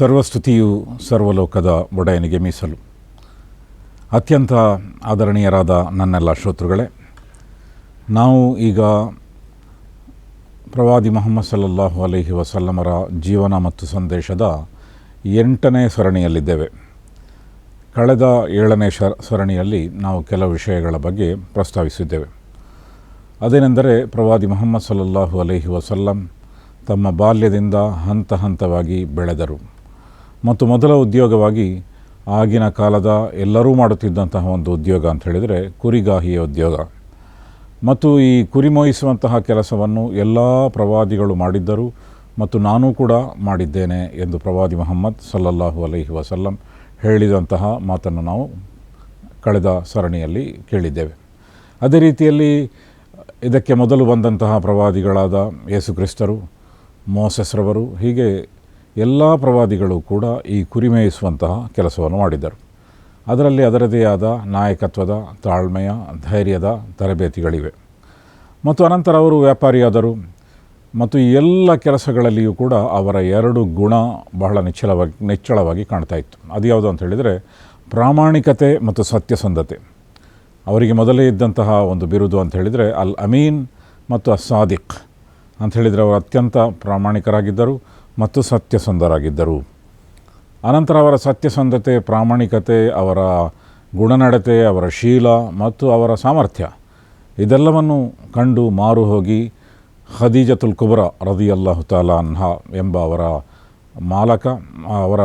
ಸರ್ವಸ್ತುತಿಯು ಸರ್ವಲೋಕದ ಒಡೆಯನಿಗೆ ಮೀಸಲು. ಅತ್ಯಂತ ಆದರಣೀಯರಾದ ನನ್ನೆಲ್ಲ ಶ್ರೋತೃಗಳೇ, ನಾವು ಈಗ ಪ್ರವಾದಿ ಮುಹಮ್ಮದ್ ಸಲ್ಲಲ್ಲಾಹು ಅಲೈಹಿ ವಸಲ್ಲಮರ ಜೀವನ ಮತ್ತು ಸಂದೇಶದ 8ನೇ ಸರಣಿಯಲ್ಲಿದ್ದೇವೆ. ಕಳೆದ 7ನೇ ಸರಣಿಯಲ್ಲಿ ನಾವು ಕೆಲವು ವಿಷಯಗಳ ಬಗ್ಗೆ ಪ್ರಸ್ತಾವಿಸಿದ್ದೇವೆ. ಅದೇನೆಂದರೆ, ಪ್ರವಾದಿ ಮುಹಮ್ಮದ್ ಸಲ್ಲಲ್ಲಾಹು ಅಲೈಹಿ ವಸಲ್ಲಂ ತಮ್ಮ ಬಾಲ್ಯದಿಂದ ಹಂತ ಹಂತವಾಗಿ ಬೆಳೆದರು ಮತ್ತು ಮೊದಲ ಉದ್ಯೋಗವಾಗಿ ಆಗಿನ ಕಾಲದ ಎಲ್ಲರೂ ಮಾಡುತ್ತಿದ್ದಂತಹ ಒಂದು ಉದ್ಯೋಗ ಅಂತ ಹೇಳಿದರೆ ಕುರಿಗಾಹಿಯ ಉದ್ಯೋಗ. ಮತ್ತು ಈ ಕುರಿ ಮೊಯಿಸುವಂತಹ ಕೆಲಸವನ್ನು ಎಲ್ಲ ಪ್ರವಾದಿಗಳು ಮಾಡಿದ್ದರು ಮತ್ತು ನಾನೂ ಕೂಡ ಮಾಡಿದ್ದೇನೆ ಎಂದು ಪ್ರವಾದಿ ಮುಹಮ್ಮದ್ ಸಲ್ಲಲ್ಲಾಹು ಅಲೈಹಿ ವಸಲ್ಲಂ ಹೇಳಿದಂತಹ ಮಾತನ್ನು ನಾವು ಕಳೆದ ಸರಣಿಯಲ್ಲಿ ಕೇಳಿದ್ದೇವೆ. ಅದೇ ರೀತಿಯಲ್ಲಿ ಇದಕ್ಕೆ ಮೊದಲು ಬಂದಂತಹ ಪ್ರವಾದಿಗಳಾದ ಯೇಸು ಕ್ರಿಸ್ತರು, ಮೋಸೆಸ್ರವರು, ಹೀಗೆ ಎಲ್ಲ ಪ್ರವಾದಿಗಳು ಕೂಡ ಈ ಕುರಿ ಮೇಯಿಸುವಂತಹ ಕೆಲಸವನ್ನು ಮಾಡಿದ್ದರು. ಅದರಲ್ಲಿ ಅದರದೇ ಆದ ನಾಯಕತ್ವದ, ತಾಳ್ಮೆಯ, ಧೈರ್ಯದ ತರಬೇತಿಗಳಿವೆ. ಮತ್ತು ಅನಂತರ ಅವರು ವ್ಯಾಪಾರಿಯಾದರು ಮತ್ತು ಈ ಎಲ್ಲ ಕೆಲಸಗಳಲ್ಲಿಯೂ ಕೂಡ ಅವರ 2 ಗುಣ ಬಹಳ ನಿಚ್ಚಳವಾಗಿ ಕಾಣ್ತಾ ಇತ್ತು. ಅದು ಯಾವುದು ಅಂತ ಹೇಳಿದರೆ ಪ್ರಾಮಾಣಿಕತೆ ಮತ್ತು ಸತ್ಯಸಂಧತೆ. ಅವರಿಗೆ ಮೊದಲೇ ಇದ್ದಂತಹ ಒಂದು ಬಿರುದು ಅಂತ ಹೇಳಿದರೆ ಅಲ್ ಅಮೀನ್ ಮತ್ತು ಅಸ್ಸಾದಿಕ್ ಅಂತ ಹೇಳಿದರೆ ಅವರು ಅತ್ಯಂತ ಪ್ರಾಮಾಣಿಕರಾಗಿದ್ದರು ಮತ್ತು ಸತ್ಯಸಂಧರಾಗಿದ್ದರು. ಅನಂತರ ಅವರ ಸತ್ಯಸಂಧತೆ, ಪ್ರಾಮಾಣಿಕತೆ, ಅವರ ಗುಣನಡತೆ, ಅವರ ಶೀಲ ಮತ್ತು ಅವರ ಸಾಮರ್ಥ್ಯ ಇದೆಲ್ಲವನ್ನು ಕಂಡು ಮಾರು ಹೋಗಿ ಖದೀಜತುಲ್ ಕುಬ್ರಾ ರದಿಯಲ್ಲಾಹು ತಾಲಾ ಅನ್ಹಾ ಎಂಬ ಅವರ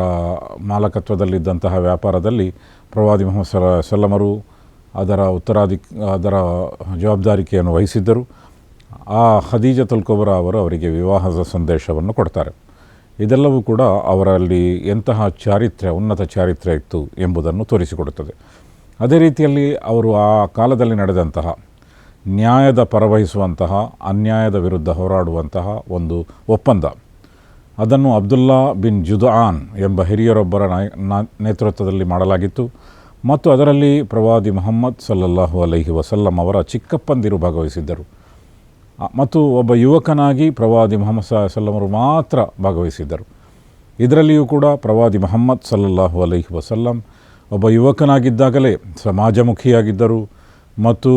ಮಾಲಕತ್ವದಲ್ಲಿದ್ದಂತಹ ವ್ಯಾಪಾರದಲ್ಲಿ ಪ್ರವಾದಿ ಮುಹಮ್ಮದ್ ಸಲ್ಲಮರು ಅದರ ಜವಾಬ್ದಾರಿಕೆಯನ್ನು ವಹಿಸಿದ್ದರು. ಆ ಖದೀಜತುಲ್ ಕುಬ್ರಾ ಅವರು ಅವರಿಗೆ ವಿವಾಹದ ಸಂದೇಶವನ್ನು ಕೊಡ್ತಾರೆ. ಇದೆಲ್ಲವೂ ಕೂಡ ಅವರಲ್ಲಿ ಎಂತಹ ಚಾರಿತ್ರ್ಯ, ಉನ್ನತ ಚಾರಿತ್ರ್ಯ ಇತ್ತು ಎಂಬುದನ್ನು ತೋರಿಸಿಕೊಡುತ್ತದೆ. ಅದೇ ರೀತಿಯಲ್ಲಿ ಅವರು ಆ ಕಾಲದಲ್ಲಿ ನಡೆದಂತಹ ನ್ಯಾಯದ ಪರವಹಿಸುವಂತಹ, ಅನ್ಯಾಯದ ವಿರುದ್ಧ ಹೋರಾಡುವಂತಹ ಒಂದು ಒಪ್ಪಂದ, ಅದನ್ನು ಅಬ್ದುಲ್ಲಾ ಬಿನ್ ಜುದ್ಆನ್ ಎಂಬ ಹಿರಿಯರೊಬ್ಬರ ನೇತೃತ್ವದಲ್ಲಿ ಮಾಡಲಾಗಿತ್ತು. ಮತ್ತು ಅದರಲ್ಲಿ ಪ್ರವಾದಿ ಮುಹಮ್ಮದ್ ಸಲ್ಲಲ್ಲಾಹು ಅಲೈಹಿ ವಸಲ್ಲಂ ಅವರ ಚಿಕ್ಕಪ್ಪಂದಿರು ಭಾಗವಹಿಸಿದ್ದರು. ಮತ್ತು ಒಬ್ಬ ಯುವಕನಾಗಿ ಪ್ರವಾದಿ ಮುಹಮ್ಮದ್ ಸಲ್ಲಮರು ಮಾತ್ರ ಭಾಗವಹಿಸಿದ್ದರು. ಇದರಲ್ಲಿಯೂ ಕೂಡ ಪ್ರವಾದಿ ಮುಹಮ್ಮದ್ ಸಲ್ಲಲ್ಲಾಹು ಅಲೈಹಿ ವಸಲ್ಲಂ ಒಬ್ಬ ಯುವಕನಾಗಿದ್ದಾಗಲೇ ಸಮಾಜಮುಖಿಯಾಗಿದ್ದರು ಮತ್ತು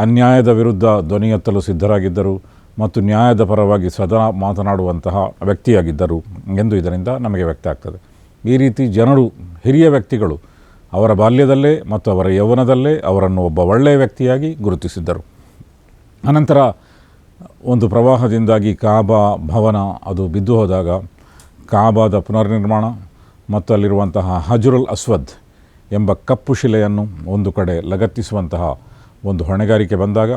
ಅನ್ಯಾಯದ ವಿರುದ್ಧ ಧ್ವನಿ ಎತ್ತಲು ಸಿದ್ಧರಾಗಿದ್ದರು ಮತ್ತು ನ್ಯಾಯದ ಪರವಾಗಿ ಸದಾ ಮಾತನಾಡುವಂತಹ ವ್ಯಕ್ತಿಯಾಗಿದ್ದರು ಎಂದು ಇದರಿಂದ ನಮಗೆ ವ್ಯಕ್ತ ಆಗ್ತದೆ. ಈ ರೀತಿ ಜನರು, ಹಿರಿಯ ವ್ಯಕ್ತಿಗಳು ಅವರ ಬಾಲ್ಯದಲ್ಲೇ ಮತ್ತು ಅವರ ಯೌವನದಲ್ಲೇ ಅವರನ್ನು ಒಬ್ಬ ಒಳ್ಳೆಯ ವ್ಯಕ್ತಿಯಾಗಿ ಗುರುತಿಸಿದ್ದರು. ಅನಂತರ ಒಂದು ಪ್ರವಾಹದಿಂದಾಗಿ ಕಾಬಾ ಭವನ ಅದು ಬಿದ್ದು ಹೋದಾಗ ಕಾಬಾದ ಪುನರ್ನಿರ್ಮಾಣ ಮತ್ತು ಅಲ್ಲಿರುವಂತಹ ಹಜರುಲ್ ಅಸ್ವದ್ ಎಂಬ ಕಪ್ಪು ಶಿಲೆಯನ್ನು ಒಂದು ಕಡೆ ಲಗತ್ತಿಸುವಂತಹ ಒಂದು ಹೊಣೆಗಾರಿಕೆ ಬಂದಾಗ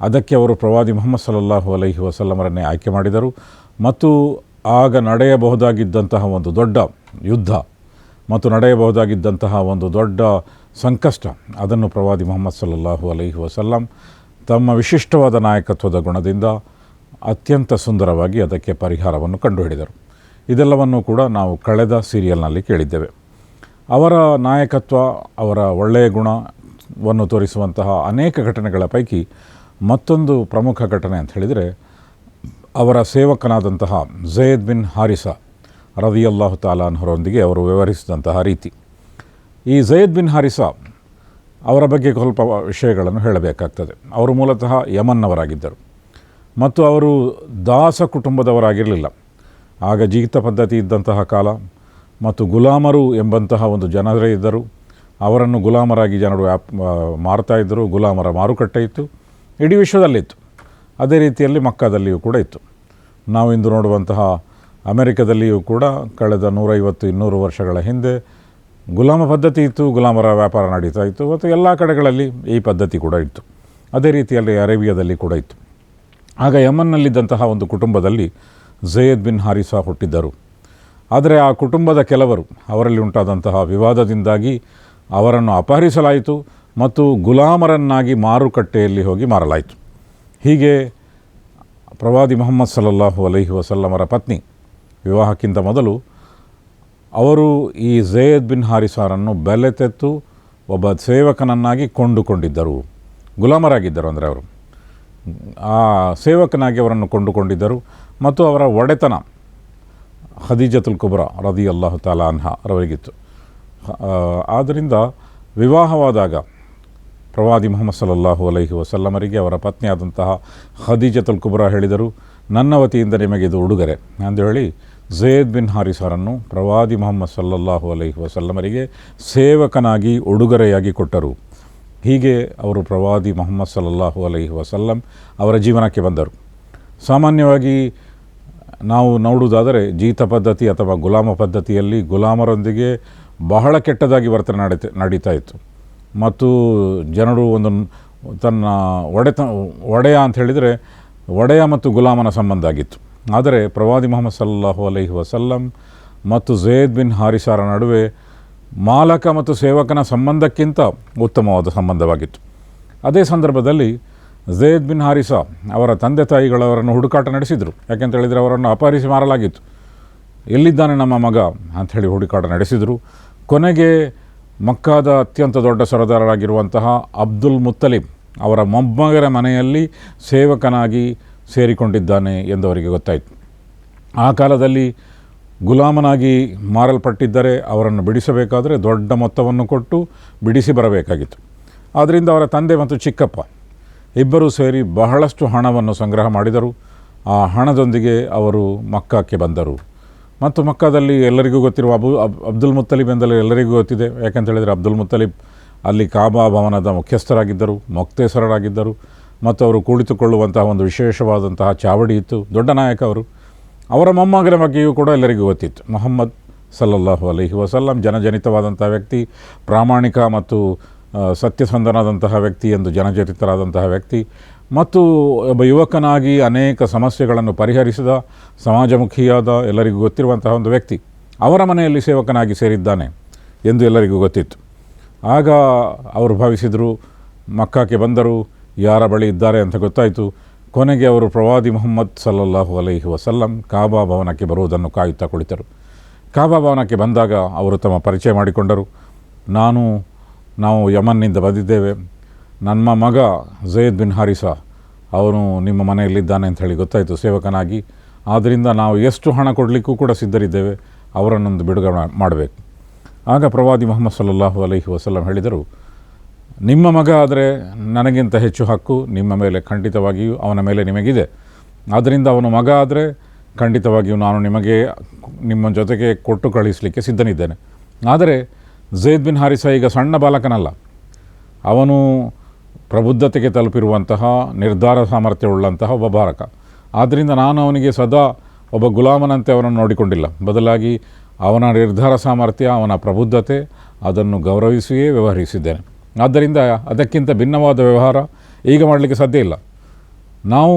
ಅದಕ್ಕೆ ಅವರು ಪ್ರವಾದಿ ಮುಹಮ್ಮದ್ ಸಲ್ಲಲ್ಲಾಹು ಅಲೈಹಿ ವಸಲ್ಲಮರನ್ನೇ ಆಯ್ಕೆ ಮಾಡಿದರು. ಮತ್ತು ಆಗ ನಡೆಯಬಹುದಾಗಿದ್ದಂತಹ ಒಂದು ದೊಡ್ಡ ಯುದ್ಧ ಮತ್ತು ನಡೆಯಬಹುದಾಗಿದ್ದಂತಹ ಒಂದು ದೊಡ್ಡ ಸಂಕಷ್ಟ, ಅದನ್ನು ಪ್ರವಾದಿ ಮುಹಮ್ಮದ್ ಸಲ್ಲಲ್ಲಾಹು ಅಲೈಹಿ ವಸಲ್ಲಂ ತಮ್ಮ ವಿಶಿಷ್ಟವಾದ ನಾಯಕತ್ವದ ಗುಣದಿಂದ ಅತ್ಯಂತ ಸುಂದರವಾಗಿ ಅದಕ್ಕೆ ಪರಿಹಾರವನ್ನು ಕಂಡುಹಿಡಿದರು. ಇದೆಲ್ಲವನ್ನು ಕೂಡ ನಾವು ಕಳೆದ ಸೀರಿಯಲ್ನಲ್ಲಿ ಕೇಳಿದ್ದೇವೆ. ಅವರ ನಾಯಕತ್ವ, ಅವರ ಒಳ್ಳೆಯ ಗುಣವನ್ನು ತೋರಿಸುವಂತಹ ಅನೇಕ ಘಟನೆಗಳ ಪೈಕಿ ಮತ್ತೊಂದು ಪ್ರಮುಖ ಘಟನೆ ಅಂತ ಹೇಳಿದರೆ ಅವರ ಸೇವಕನಾದಂತಹ ಝೈದ್ ಬಿನ್ ಹಾರಿಸಾ ರದಿಯಲ್ಲಾಹು ತಾಲಾ ಅನ್ಹರೊಂದಿಗೆ ಅವರು ವ್ಯವಹರಿಸಿದಂತಹ ರೀತಿ. ಈ ಝೈದ್ ಬಿನ್ ಹಾರಿಸಾ ಅವರ ಬಗ್ಗೆ ಸ್ವಲ್ಪ ವಿಷಯಗಳನ್ನು ಹೇಳಬೇಕಾಗ್ತದೆ. ಅವರು ಮೂಲತಃ ಯಮನ್ನವರಾಗಿದ್ದರು ಮತ್ತು ಅವರು ದಾಸ ಕುಟುಂಬದವರಾಗಿರಲಿಲ್ಲ. ಆಗ ಜೀತ ಪದ್ಧತಿ ಇದ್ದಂತಹ ಕಾಲ ಮತ್ತು ಗುಲಾಮರು ಎಂಬಂತಹ ಒಂದು ಜನರೇ ಇದ್ದರು. ಅವರನ್ನು ಗುಲಾಮರಾಗಿ ಜನರು ಮಾರ್ತಾಯಿದ್ದರು. ಗುಲಾಮರ ಮಾರುಕಟ್ಟೆ ಇತ್ತು, ಇಡೀ ವಿಶ್ವದಲ್ಲಿತ್ತು. ಅದೇ ರೀತಿಯಲ್ಲಿ ಮಕ್ಕಾದಲ್ಲಿಯೂ ಕೂಡ ಇತ್ತು. ನಾವು ಇಂದು ನೋಡುವಂತಹ ಅಮೆರಿಕದಲ್ಲಿಯೂ ಕೂಡ ಕಳೆದ 150-200 ವರ್ಷಗಳ ಹಿಂದೆ ಗುಲಾಮ ಪದ್ಧತಿ ಇತ್ತು, ಗುಲಾಮರ ವ್ಯಾಪಾರ ನಡೀತಾ ಇತ್ತು. ಮತ್ತು ಎಲ್ಲ ಕಡೆಗಳಲ್ಲಿ ಈ ಪದ್ಧತಿ ಕೂಡ ಇತ್ತು. ಅದೇ ರೀತಿಯಲ್ಲಿ ಅರೇಬಿಯಾದಲ್ಲಿ ಕೂಡ ಇತ್ತು. ಆಗ ಯಮನ್ನಲ್ಲಿದ್ದಂತಹ ಒಂದು ಕುಟುಂಬದಲ್ಲಿ ಝೈದ್ ಬಿನ್ ಹಾರಿಸಾ ಹುಟ್ಟಿದ್ದರು. ಆದರೆ ಆ ಕುಟುಂಬದ ಕೆಲವರು, ಅವರಲ್ಲಿ ಉಂಟಾದಂತಹ ವಿವಾದದಿಂದಾಗಿ ಅವರನ್ನು ಅಪಹರಿಸಲಾಯಿತು ಮತ್ತು ಗುಲಾಮರನ್ನಾಗಿ ಮಾರುಕಟ್ಟೆಯಲ್ಲಿ ಹೋಗಿ ಮಾರಲಾಯಿತು. ಹೀಗೆ ಪ್ರವಾದಿ ಮುಹಮ್ಮದ್ ಸಲ್ಲಲ್ಲಾಹು ಅಲೈಹಿ ವಸಲ್ಲಮರ ಪತ್ನಿ ವಿವಾಹಕ್ಕಿಂತ ಮೊದಲು ಅವರು ಈ ಝೈದ್ ಬಿನ್ ಹಾರಿಸಾರನ್ನು ಬೆಲೆ ತೆತ್ತು ಒಬ್ಬ ಸೇವಕನನ್ನಾಗಿ ಕೊಂಡುಕೊಂಡಿದ್ದರು. ಗುಲಾಮರಾಗಿದ್ದರು, ಅಂದರೆ ಅವರು ಆ ಸೇವಕನಾಗಿ ಅವರನ್ನು ಕೊಂಡುಕೊಂಡಿದ್ದರು ಮತ್ತು ಅವರ ಒಡೆತನ ಖದೀಜತುಲ್ ಕುಬ್ರಾ ರದಿಯಲ್ಲಾಹು ತಾಲಾ ಅನ್ಹಾ ರವರಿಗಿತ್ತು. ಆದ್ದರಿಂದ ವಿವಾಹವಾದಾಗ ಪ್ರವಾದಿ ಮುಹಮ್ಮದ್ ಸಲ್ಲಲ್ಲಾಹು ಅಲೈಹಿ ವಸಲ್ಲಮರಿಗೆ ಅವರ ಪತ್ನಿಯಾದಂತಹ ಖದೀಜತುಲ್ ಕುಬ್ರಾ ಹೇಳಿದರು, ನನ್ನ ವತಿಯಿಂದ ನಿಮಗೆ ಇದು ಉಡುಗೊರೆ ಎಂದು ಹೇಳಿ ಝೈದ್ ಬಿನ್ ಹಾರಿಸರನ್ನು ಪ್ರವಾದಿ ಮುಹಮ್ಮದ್ ಸಲ್ಲಲ್ಲಾಹು ಅಲೈಹಿ ವಸಲ್ಲಮರಿಗೆ ಸೇವಕನಾಗಿ ಉಡುಗೊರೆಯಾಗಿ ಕೊಟ್ಟರು. ಹೀಗೆ ಅವರು ಪ್ರವಾದಿ ಮುಹಮ್ಮದ್ ಸಲ್ಲಲ್ಲಾಹು ಅಲೈಹಿ ವಸಲ್ಲಂ ಅವರ ಜೀವನಕ್ಕೆ ಬಂದರು. ಸಾಮಾನ್ಯವಾಗಿ ನಾವು ನೋಡುವುದಾದರೆ ಜೀತ ಪದ್ಧತಿ ಅಥವಾ ಗುಲಾಮ ಪದ್ಧತಿಯಲ್ಲಿ ಗುಲಾಮರೊಂದಿಗೆ ಬಹಳ ಕೆಟ್ಟದಾಗಿ ವರ್ತನೆ ನಡೀತಾ ಇತ್ತು ಮತ್ತು ಜನರು ತನ್ನ ಒಡೆಯ ಅಂತ ಹೇಳಿದರೆ ಒಡೆಯ ಮತ್ತು ಗುಲಾಮನ ಸಂಬಂಧ ಆಗಿತ್ತು. ಆದರೆ ಪ್ರವಾದಿ ಮುಹಮ್ಮದ್ ಸಲ್ಲಲ್ಲಾಹು ಅಲೈಹಿ ವಸಲ್ಲಂ ಮತ್ತು ಝೈದ್ ಬಿನ್ ಹಾರಿಸಾರ ನಡುವೆ ಮಾಲಕ ಮತ್ತು ಸೇವಕನ ಸಂಬಂಧಕ್ಕಿಂತ ಉತ್ತಮವಾದ ಸಂಬಂಧವಾಗಿತ್ತು. ಅದೇ ಸಂದರ್ಭದಲ್ಲಿ ಝೈದ್ ಬಿನ್ ಹಾರಿಸಾ ಅವರ ತಂದೆ ತಾಯಿಗಳವರನ್ನು ಹುಡುಕಾಟ ನಡೆಸಿದರು. ಯಾಕೆಂತ ಹೇಳಿದರೆ ಅವರನ್ನು ಅಪಹರಿಸಿ ಮಾರಲಾಗಿತ್ತು. ಎಲ್ಲಿದ್ದಾನೆ ನಮ್ಮ ಮಗ ಅಂಥೇಳಿ ಹುಡುಕಾಟ ನಡೆಸಿದರು. ಕೊನೆಗೆ ಮಕ್ಕಾದ ಅತ್ಯಂತ ದೊಡ್ಡ ಸರದಾರರಾಗಿರುವಂತಹ ಅಬ್ದುಲ್ ಮುತ್ತಲಿಬ್ ಅವರ ಮೊಮ್ಮಗರ ಮನೆಯಲ್ಲಿ ಸೇವಕನಾಗಿ ಸೇರಿಕೊಂಡಿದ್ದಾನೆ ಎಂದು ಅವರಿಗೆ ಗೊತ್ತಾಯಿತು. ಆ ಕಾಲದಲ್ಲಿ ಗುಲಾಮನಾಗಿ ಮಾರಲ್ಪಟ್ಟಿದ್ದರೆ ಅವರನ್ನು ಬಿಡಿಸಬೇಕಾದರೆ ದೊಡ್ಡ ಮೊತ್ತವನ್ನು ಕೊಟ್ಟು ಬಿಡಿಸಿ ಬರಬೇಕಾಗಿತ್ತು. ಆದ್ದರಿಂದ ಅವರ ತಂದೆ ಮತ್ತು ಚಿಕ್ಕಪ್ಪ ಇಬ್ಬರೂ ಸೇರಿ ಬಹಳಷ್ಟು ಹಣವನ್ನು ಸಂಗ್ರಹ ಮಾಡಿದರು. ಆ ಹಣದೊಂದಿಗೆ ಅವರು ಮಕ್ಕಾಕ್ಕೆ ಬಂದರು. ಮತ್ತು ಮಕ್ಕಾದಲ್ಲಿ ಎಲ್ಲರಿಗೂ ಗೊತ್ತಿರುವ ಅಬ್ದುಲ್ ಮುತ್ತಲಿಬ್ ಎಂದರೆ ಎಲ್ಲರಿಗೂ ಗೊತ್ತಿದೆ. ಯಾಕೆಂತ ಹೇಳಿದರೆ ಅಬ್ದುಲ್ ಮುತ್ತಲಿಬ್ ಅಲ್ಲಿ ಕಾಬಾ ಭವನದ ಮುಖ್ಯಸ್ಥರಾಗಿದ್ದರು, ಮೊಕ್ತೇಸರರಾಗಿದ್ದರು ಮತ್ತು ಅವರು ಕುಳಿತುಕೊಳ್ಳುವಂತಹ ಒಂದು ವಿಶೇಷವಾದಂತಹ ಚಾವಡಿ ಇತ್ತು. ದೊಡ್ಡ ನಾಯಕ ಅವರು. ಅವರ ಮೊಮ್ಮಗನ ಬಗ್ಗೆಯೂ ಕೂಡ ಎಲ್ಲರಿಗೂ ಗೊತ್ತಿತ್ತು. ಮುಹಮ್ಮದ್ ಸಲ್ಲಲ್ಲಾಹು ಅಲೈಹಿ ವಸಲ್ಲಂ ಜನಜನಿತವಾದಂಥ ವ್ಯಕ್ತಿ, ಪ್ರಾಮಾಣಿಕ ಮತ್ತು ಸತ್ಯಸಂಧನಾದಂತಹ ವ್ಯಕ್ತಿ ಎಂದು ಜನಜನಿತರಾದಂತಹ ವ್ಯಕ್ತಿ ಮತ್ತು ಒಬ್ಬ ಯುವಕನಾಗಿ ಅನೇಕ ಸಮಸ್ಯೆಗಳನ್ನು ಪರಿಹರಿಸಿದ ಸಮಾಜಮುಖಿಯಾದ ಎಲ್ಲರಿಗೂ ಗೊತ್ತಿರುವಂತಹ ಒಂದು ವ್ಯಕ್ತಿ ಅವರ ಮನೆಯಲ್ಲಿ ಸೇವಕನಾಗಿ ಸೇರಿದ್ದಾನೆ ಎಂದು ಎಲ್ಲರಿಗೂ ಗೊತ್ತಿತ್ತು. ಆಗ ಅವರು ಭಾವಿಸಿದರು, ಮಕ್ಕಾಕ್ಕೆ ಬಂದರು, ಯಾರ ಬಳಿ ಇದ್ದಾರೆ ಅಂತ ಗೊತ್ತಾಯಿತು. ಕೊನೆಗೆ ಅವರು ಪ್ರವಾದಿ ಮುಹಮ್ಮದ್ ಸಲ್ಲಲ್ಲಾಹು ಅಲೈಹಿ ವಸಲ್ಲಂ ಕಾಬಾ ಭವನಕ್ಕೆ ಬರುವುದನ್ನು ಕಾಯುತ್ತಾ ಕುಳಿತರು. ಕಾಬಾ ಭವನಕ್ಕೆ ಬಂದಾಗ ಅವರು ತಮ್ಮ ಪರಿಚಯ ಮಾಡಿಕೊಂಡರು. ನಾವು ಯಮನ್ನಿಂದ ಬಂದಿದ್ದೇವೆ, ನಮ್ಮ ಮಗ ಝೈದ್ ಬಿನ್ ಹಾರಿಸಾ ಅವನು ನಿಮ್ಮ ಮನೆಯಲ್ಲಿದ್ದಾನೆ ಅಂತ ಹೇಳಿ ಗೊತ್ತಾಯಿತು ಸೇವಕನಾಗಿ. ಆದ್ದರಿಂದ ನಾವು ಎಷ್ಟು ಹಣ ಕೊಡಲಿಕ್ಕೂ ಕೂಡ ಸಿದ್ಧರಿದ್ದೇವೆ, ಅವರನ್ನೊಂದು ಬಿಡುಗಡೆ ಮಾಡಬೇಕು. ಆಗ ಪ್ರವಾದಿ ಮುಹಮ್ಮದ್ ಸಲ್ಲಲ್ಲಾಹು ಅಲೈಹಿ ವಸಲ್ಲಂ ಹೇಳಿದರು, ನಿಮ್ಮ ಮಗ ಆದರೆ ನನಗಿಂತ ಹೆಚ್ಚು ಹಕ್ಕು ನಿಮ್ಮ ಮೇಲೆ ಖಂಡಿತವಾಗಿಯೂ ಅವನ ಮೇಲೆ ನಿಮಗಿದೆ. ಆದ್ದರಿಂದ ಅವನು ಮಗ ಆದರೆ ಖಂಡಿತವಾಗಿಯೂ ನಾನು ನಿಮ್ಮ ಜೊತೆಗೆ ಕೊಟ್ಟು ಕಳಿಸಲಿಕ್ಕೆ ಸಿದ್ಧನಿದ್ದೇನೆ. ಆದರೆ ಝೈದ್ ಬಿನ್ ಹಾರಿಸಾ ಈಗ ಸಣ್ಣ ಬಾಲಕನಲ್ಲ, ಅವನು ಪ್ರಬುದ್ಧತೆಗೆ ತಲುಪಿರುವಂತಹ ನಿರ್ಧಾರ ಸಾಮರ್ಥ್ಯವುಳ್ಳಂತಹ ಒಬ್ಬ ಬಾಲಕ. ಆದ್ದರಿಂದ ನಾನು ಅವನಿಗೆ ಸದಾ ಒಬ್ಬ ಗುಲಾಮನಂತೆ ಅವನನ್ನು ನೋಡಿಕೊಂಡಿಲ್ಲ, ಬದಲಾಗಿ ಅವನ ನಿರ್ಧಾರ ಸಾಮರ್ಥ್ಯ, ಅವನ ಪ್ರಬುದ್ಧತೆ ಅದನ್ನು ಗೌರವಿಸಿಯೇ ವ್ಯವಹರಿಸಿದ್ದೇನೆ. ಆದ್ದರಿಂದ ಅದಕ್ಕಿಂತ ಭಿನ್ನವಾದ ವ್ಯವಹಾರ ಈಗ ಮಾಡಲಿಕ್ಕೆ ಸಾಧ್ಯ ಇಲ್ಲ. ನಾವು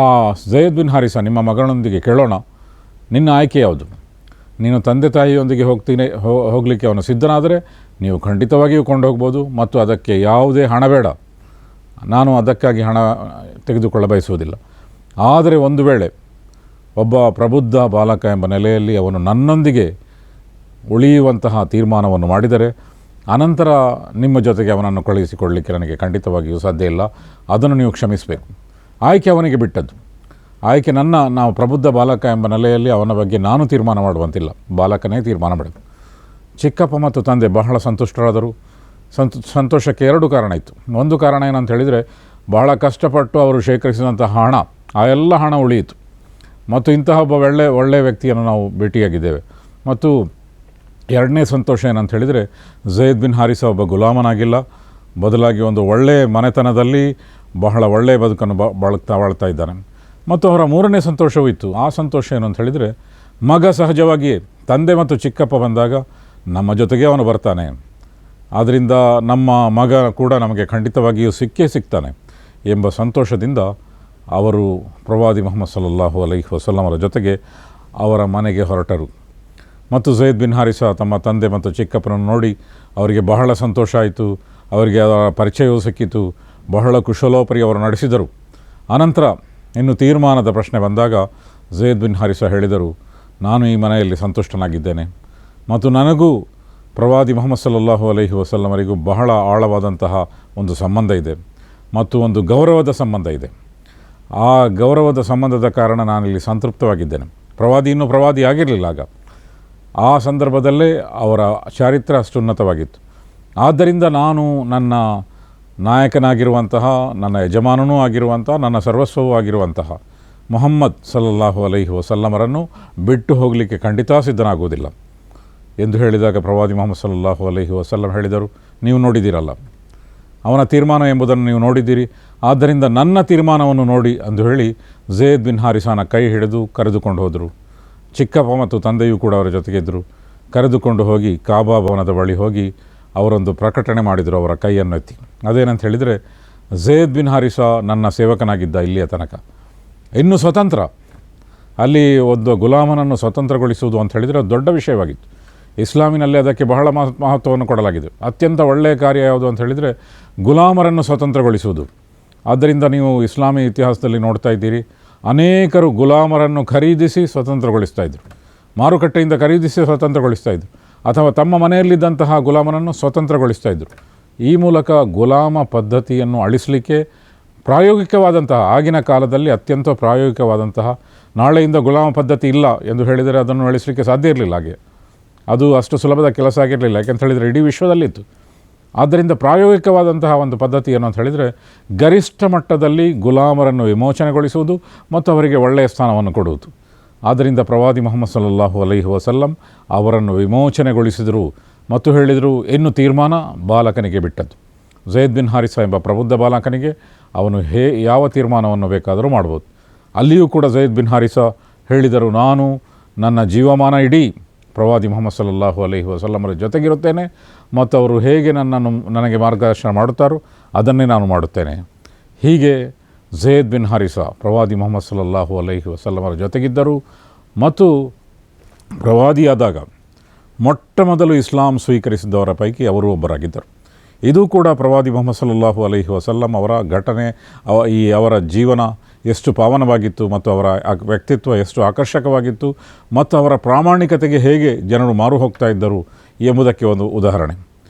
ಆ ಝೈದ್ ಬಿನ್ ಹಾರಿಸಾ ನಿಮ್ಮ ಮಗಳೊಂದಿಗೆ ಕೇಳೋಣ, ನಿನ್ನ ಆಯ್ಕೆ ಯಾವುದು? ನೀನು ತಂದೆ ತಾಯಿಯೊಂದಿಗೆ ಹೋಗಲಿಕ್ಕೆ ಅವನು ಸಿದ್ಧನಾದರೆ ನೀವು ಖಂಡಿತವಾಗಿಯೂ ಕೊಂಡು ಹೋಗ್ಬೋದು ಮತ್ತು ಅದಕ್ಕೆ ಯಾವುದೇ ಹಣ ಬೇಡ. ನಾನು ಅದಕ್ಕಾಗಿ ಹಣ ತೆಗೆದುಕೊಳ್ಳ ಬಯಸುವುದಿಲ್ಲ. ಆದರೆ ಒಂದು ವೇಳೆ ಒಬ್ಬ ಪ್ರಬುದ್ಧ ಬಾಲಕ ಎಂಬ ನೆಲೆಯಲ್ಲಿ ಅವನು ನನ್ನೊಂದಿಗೆ ಉಳಿಯುವಂತಹ ತೀರ್ಮಾನವನ್ನು ಮಾಡಿದರೆ ಅನಂತರ ನಿಮ್ಮ ಜೊತೆಗೆ ಅವನನ್ನು ಕಳುಹಿಸಿಕೊಳ್ಳಲಿಕ್ಕೆ ನನಗೆ ಖಂಡಿತವಾಗಿಯೂ ಸಾಧ್ಯ ಇಲ್ಲ. ಅದನ್ನು ನೀವು ಕ್ಷಮಿಸಬೇಕು. ಆಯ್ಕೆ ಅವನಿಗೆ ಬಿಟ್ಟದ್ದು. ಆಯ್ಕೆ ನಾವು ಪ್ರಬುದ್ಧ ಬಾಲಕ ಎಂಬ ನೆಲೆಯಲ್ಲಿ ಅವನ ಬಗ್ಗೆ ನಾನು ತೀರ್ಮಾನ ಮಾಡುವಂತಿಲ್ಲ, ಬಾಲಕನೇ ತೀರ್ಮಾನ ಮಾಡಬೇಕು. ಚಿಕ್ಕಪ್ಪ ಮತ್ತು ತಂದೆ ಬಹಳ ಸಂತುಷ್ಟರಾದರು. ಸಂತೋಷಕ್ಕೆ ಎರಡು ಕಾರಣ ಇತ್ತು. ಒಂದು ಕಾರಣ ಏನಂತ ಹೇಳಿದರೆ, ಬಹಳ ಕಷ್ಟಪಟ್ಟು ಅವರು ಶೇಖರಿಸಿದಂತಹ ಹಣ, ಆ ಎಲ್ಲ ಹಣ ಉಳಿಯಿತು ಮತ್ತು ಇಂತಹ ಒಬ್ಬ ಒಳ್ಳೆಯ ವ್ಯಕ್ತಿಯನ್ನು ನಾವು ಭೇಟಿಯಾಗಿದ್ದೇವೆ. ಮತ್ತು ಎರಡನೇ ಸಂತೋಷ ಏನಂತ ಹೇಳಿದರೆ, ಝೈದ್ ಬಿನ್ ಹಾರಿಸಾ ಒಬ್ಬ ಗುಲಾಮನಾಗಿಲ್ಲ, ಬದಲಾಗಿ ಒಂದು ಒಳ್ಳೆಯ ಮನೆತನದಲ್ಲಿ ಬಹಳ ಒಳ್ಳೆಯ ಬದುಕನ್ನು ಬಾಳ್ತಾ ಇದ್ದಾನೆ. ಮತ್ತು ಅವರ ಮೂರನೇ ಸಂತೋಷವೂ ಇತ್ತು. ಆ ಸಂತೋಷ ಏನು ಅಂತ ಹೇಳಿದರೆ, ಮಗ ಸಹಜವಾಗಿಯೇ ತಂದೆ ಮತ್ತು ಚಿಕ್ಕಪ್ಪ ಬಂದಾಗ ನಮ್ಮ ಜೊತೆಗೆ ಅವನು ಬರ್ತಾನೆ, ಆದ್ದರಿಂದ ನಮ್ಮ ಮಗ ಕೂಡ ನಮಗೆ ಖಂಡಿತವಾಗಿಯೂ ಸಿಗ್ತಾನೆ ಎಂಬ ಸಂತೋಷದಿಂದ ಅವರು ಪ್ರವಾದಿ ಮುಹಮ್ಮದ್ ಸಲ್ಲಲ್ಲಾಹು ಅಲೈಹಿ ವಸಲ್ಲಮರ ಜೊತೆಗೆ ಅವರ ಮನೆಗೆ ಹೊರಟರು. ಮತ್ತು ಝೈದ್ ಬಿನ್ ಹಾರಿಸಾ ತಮ್ಮ ತಂದೆ ಮತ್ತು ಚಿಕ್ಕಪ್ಪನನ್ನು ನೋಡಿ ಅವರಿಗೆ ಬಹಳ ಸಂತೋಷ ಆಯಿತು. ಅವರಿಗೆ ಅವರ ಪರಿಚಯವೂ ಸಿಕ್ಕಿತು. ಬಹಳ ಕುಶಲೋಪರಿ ಅವರು ನಡೆಸಿದರು. ಅನಂತರ ಇನ್ನು ತೀರ್ಮಾನದ ಪ್ರಶ್ನೆ ಬಂದಾಗ ಝೈದ್ ಬಿನ್ ಹಾರಿಸಾ ಹೇಳಿದರು, ನಾನು ಈ ಮನೆಯಲ್ಲಿ ಸಂತುಷ್ಟನಾಗಿದ್ದೇನೆ ಮತ್ತು ನನಗೂ ಪ್ರವಾದಿ ಮುಹಮ್ಮದ್ ಸಲ್ಲಲ್ಲಾಹು ಅಲೈಹಿ ವಸಲ್ಲಮರಿಗೂ ಬಹಳ ಆಳವಾದಂತಹ ಒಂದು ಸಂಬಂಧ ಇದೆ ಮತ್ತು ಒಂದು ಗೌರವದ ಸಂಬಂಧ ಇದೆ. ಆ ಗೌರವದ ಸಂಬಂಧದ ಕಾರಣ ನಾನಿಲ್ಲಿ ಸಂತೃಪ್ತವಾಗಿದ್ದೇನೆ. ಪ್ರವಾದಿ ಇನ್ನೂ ಪ್ರವಾದಿ ಆಗಿರಲಿಲ್ಲ ಆಗ. ಆ ಸಂದರ್ಭದಲ್ಲೇ ಅವರ ಚಾರಿತ್ರ್ಯ ಅಷ್ಟು ಉನ್ನತವಾಗಿತ್ತು. ಆದ್ದರಿಂದ ನಾನು ನನ್ನ ನಾಯಕನಾಗಿರುವಂತಹ, ನನ್ನ ಯಜಮಾನನೂ ಆಗಿರುವಂತಹ, ನನ್ನ ಸರ್ವಸ್ವವೂ ಆಗಿರುವಂತಹ ಮುಹಮ್ಮದ್ ಸಲ್ಲಲ್ಲಾಹು ಅಲೈಹಿ ವಸಲ್ಲಮರನ್ನು ಬಿಟ್ಟು ಹೋಗಲಿಕ್ಕೆ ಖಂಡಿತ ಸಿದ್ಧನಾಗುವುದಿಲ್ಲ ಎಂದು ಹೇಳಿದಾಗ ಪ್ರವಾದಿ ಮುಹಮ್ಮದ್ ಸಲ್ಲಲ್ಲಾಹು ಅಲೈಹಿ ವಸಲ್ಲಂ ಹೇಳಿದರು, ನೀವು ನೋಡಿದ್ದೀರಲ್ಲ, ಅವನ ತೀರ್ಮಾನ ಎಂಬುದನ್ನು ನೀವು ನೋಡಿದ್ದೀರಿ, ಆದ್ದರಿಂದ ನನ್ನ ತೀರ್ಮಾನವನ್ನು ನೋಡಿ ಎಂದು ಹೇಳಿ ಝೈದ್ ಬಿನ್ ಹಾರಿಸಾನ ಕೈ ಹಿಡಿದು ಕರೆದುಕೊಂಡು ಹೋದರು. ಚಿಕ್ಕಪ್ಪ ಮತ್ತು ತಂದೆಯೂ ಕೂಡ ಅವರ ಜೊತೆಗಿದ್ದರು. ಕರೆದುಕೊಂಡು ಹೋಗಿ ಕಾಬಾ ಭವನದ ಬಳಿ ಹೋಗಿ ಅವರೊಂದು ಪ್ರಕಟಣೆ ಮಾಡಿದರು, ಅವರ ಕೈಯನ್ನು ಎತ್ತಿ. ಅದೇನಂತ ಹೇಳಿದರೆ, ಝೈದ್ ಬಿನ್ ಹಾರಿಸಾ ನನ್ನ ಸೇವಕನಾಗಿದ್ದ ಇಲ್ಲಿಯ ತನಕ, ಇನ್ನೂ ಸ್ವತಂತ್ರ. ಅಲ್ಲಿ ಒಂದು ಗುಲಾಮನನ್ನು ಸ್ವತಂತ್ರಗೊಳಿಸುವುದು ಅಂತ ಹೇಳಿದರೆ ಅದು ದೊಡ್ಡ ವಿಷಯವಾಗಿತ್ತು. ಇಸ್ಲಾಮಿನಲ್ಲಿ ಅದಕ್ಕೆ ಬಹಳ ಮಹತ್ವವನ್ನು ಕೊಡಲಾಗಿದೆ. ಅತ್ಯಂತ ಒಳ್ಳೆಯ ಕಾರ್ಯ ಯಾವುದು ಅಂತ ಹೇಳಿದರೆ ಗುಲಾಮರನ್ನು ಸ್ವತಂತ್ರಗೊಳಿಸುವುದು. ಆದ್ದರಿಂದ ನೀವು ಇಸ್ಲಾಮಿ ಇತಿಹಾಸದಲ್ಲಿ ನೋಡ್ತಾ ಇದ್ದೀರಿ, ಅನೇಕರು ಗುಲಾಮರನ್ನು ಖರೀದಿಸಿ ಸ್ವತಂತ್ರಗೊಳಿಸ್ತಾ ಇದ್ದರು, ಮಾರುಕಟ್ಟೆಯಿಂದ ಖರೀದಿಸಿ ಸ್ವತಂತ್ರಗೊಳಿಸ್ತಾ ಇದ್ದರು, ಅಥವಾ ತಮ್ಮ ಮನೆಯಲ್ಲಿದ್ದಂತಹ ಗುಲಾಮನನ್ನು ಸ್ವತಂತ್ರಗೊಳಿಸ್ತಾ ಇದ್ದರು. ಈ ಮೂಲಕ ಗುಲಾಮ ಪದ್ಧತಿಯನ್ನು ಅಳಿಸಲಿಕ್ಕೆ ಪ್ರಾಯೋಗಿಕವಾದಂತಹ, ಆಗಿನ ಕಾಲದಲ್ಲಿ ಅತ್ಯಂತ ಪ್ರಾಯೋಗಿಕವಾದಂತಹ, ನಾಳೆಯಿಂದ ಗುಲಾಮ ಪದ್ಧತಿ ಇಲ್ಲ ಎಂದು ಹೇಳಿದರೆ ಅದನ್ನು ಅಳಿಸಲಿಕ್ಕೆ ಸಾಧ್ಯ ಇರಲಿಲ್ಲ. ಹಾಗೆ ಅದು ಅಷ್ಟು ಸುಲಭದ ಕೆಲಸ ಆಗಿರಲಿಲ್ಲ, ಯಾಕೆಂತ ಹೇಳಿದರೆ ಇಡೀ ವಿಶ್ವದಲ್ಲಿತ್ತು. ಆದ್ದರಿಂದ ಪ್ರಾಯೋಗಿಕವಾದಂತಹ ಒಂದು ಪದ್ಧತಿ ಏನು ಅಂತ ಹೇಳಿದರೆ ಗರಿಷ್ಠ ಮಟ್ಟದಲ್ಲಿ ಗುಲಾಮರನ್ನು ವಿಮೋಚನೆಗೊಳಿಸುವುದು ಮತ್ತು ಅವರಿಗೆ ಒಳ್ಳೆಯ ಸ್ಥಾನವನ್ನು ಕೊಡುವುದು. ಆದ್ದರಿಂದ ಪ್ರವಾದಿ ಮುಹಮ್ಮದ್ ಸಲ್ಲಲ್ಲಾಹು ಅಲೈಹಿ ವಸಲ್ಲಂ ಅವರನ್ನು ವಿಮೋಚನೆಗೊಳಿಸಿದರು ಮತ್ತು ಹೇಳಿದರು, ಇನ್ನು ತೀರ್ಮಾನ ಬಾಲಕನಿಗೆ ಬಿಟ್ಟದ್ದು. ಝೈದ್ ಬಿನ್ ಹಾರಿಸಾ ಎಂಬ ಪ್ರಬುದ್ಧ ಬಾಲಕನಿಗೆ ಅವನು ಯಾವ ತೀರ್ಮಾನವನ್ನು ಬೇಕಾದರೂ ಮಾಡ್ಬೋದು. ಅಲ್ಲಿಯೂ ಕೂಡ ಝೈದ್ ಬಿನ್ ಹಾರಿಸಾ ಹೇಳಿದರು, ನಾನು ನನ್ನ ಜೀವಮಾನ ಇಡೀ ಪ್ರವಾದಿ ಮುಹಮ್ಮದ್ ಸಲ್ಲಲ್ಲಾಹು ಅಲೈಹಿ ವಸಲ್ಲಮರ ಜೊತೆಗಿರುತ್ತೇನೆ ಮತ್ತು ಅವರು ಹೇಗೆ ನನಗೆ ಮಾರ್ಗದರ್ಶನ ಮಾಡುತ್ತಾರೋ ಅದನ್ನೇ ನಾನು ಮಾಡುತ್ತೇನೆ. ಹೀಗೆ ಝೈದ್ ಬಿನ್ ಹಾರಿಸಾ ಪ್ರವಾದಿ ಮುಹಮ್ಮದ್ ಸಲ್ಲಲ್ಲಾಹು ಅಲೈಹಿ ವಸಲ್ಲಮರ ಜೊತೆಗಿದ್ದರು ಮತ್ತು ಪ್ರವಾದಿಯಾದಾಗ ಮೊಟ್ಟ ಮೊದಲು ಇಸ್ಲಾಂ ಸ್ವೀಕರಿಸಿದವರ ಪೈಕಿ ಅವರು ಒಬ್ಬರಾಗಿದ್ದರು. ಇದು ಕೂಡ ಪ್ರವಾದಿ ಮುಹಮ್ಮದ್ ಸಲ್ಲಲ್ಲಾಹು ಅಲೈಹಿ ವಸಲ್ಲಂ ಅವರ ಘಟನೆ, ಅವರ ಜೀವನ ಎಷ್ಟು ಪಾವನವಾಗಿತ್ತು ಮತ್ತು ಅವರ ವ್ಯಕ್ತಿತ್ವ ಎಷ್ಟು ಆಕರ್ಷಕವಾಗಿತ್ತು ಮತ್ತು ಅವರ ಪ್ರಾಮಾಣಿಕತೆಗೆ ಹೇಗೆ ಜನರು ಮಾರು ಹೋಗ್ತಾ ಇದ್ದರು ಎಂಬುದಕ್ಕೆ ಒಂದು ಉದಾಹರಣೆ.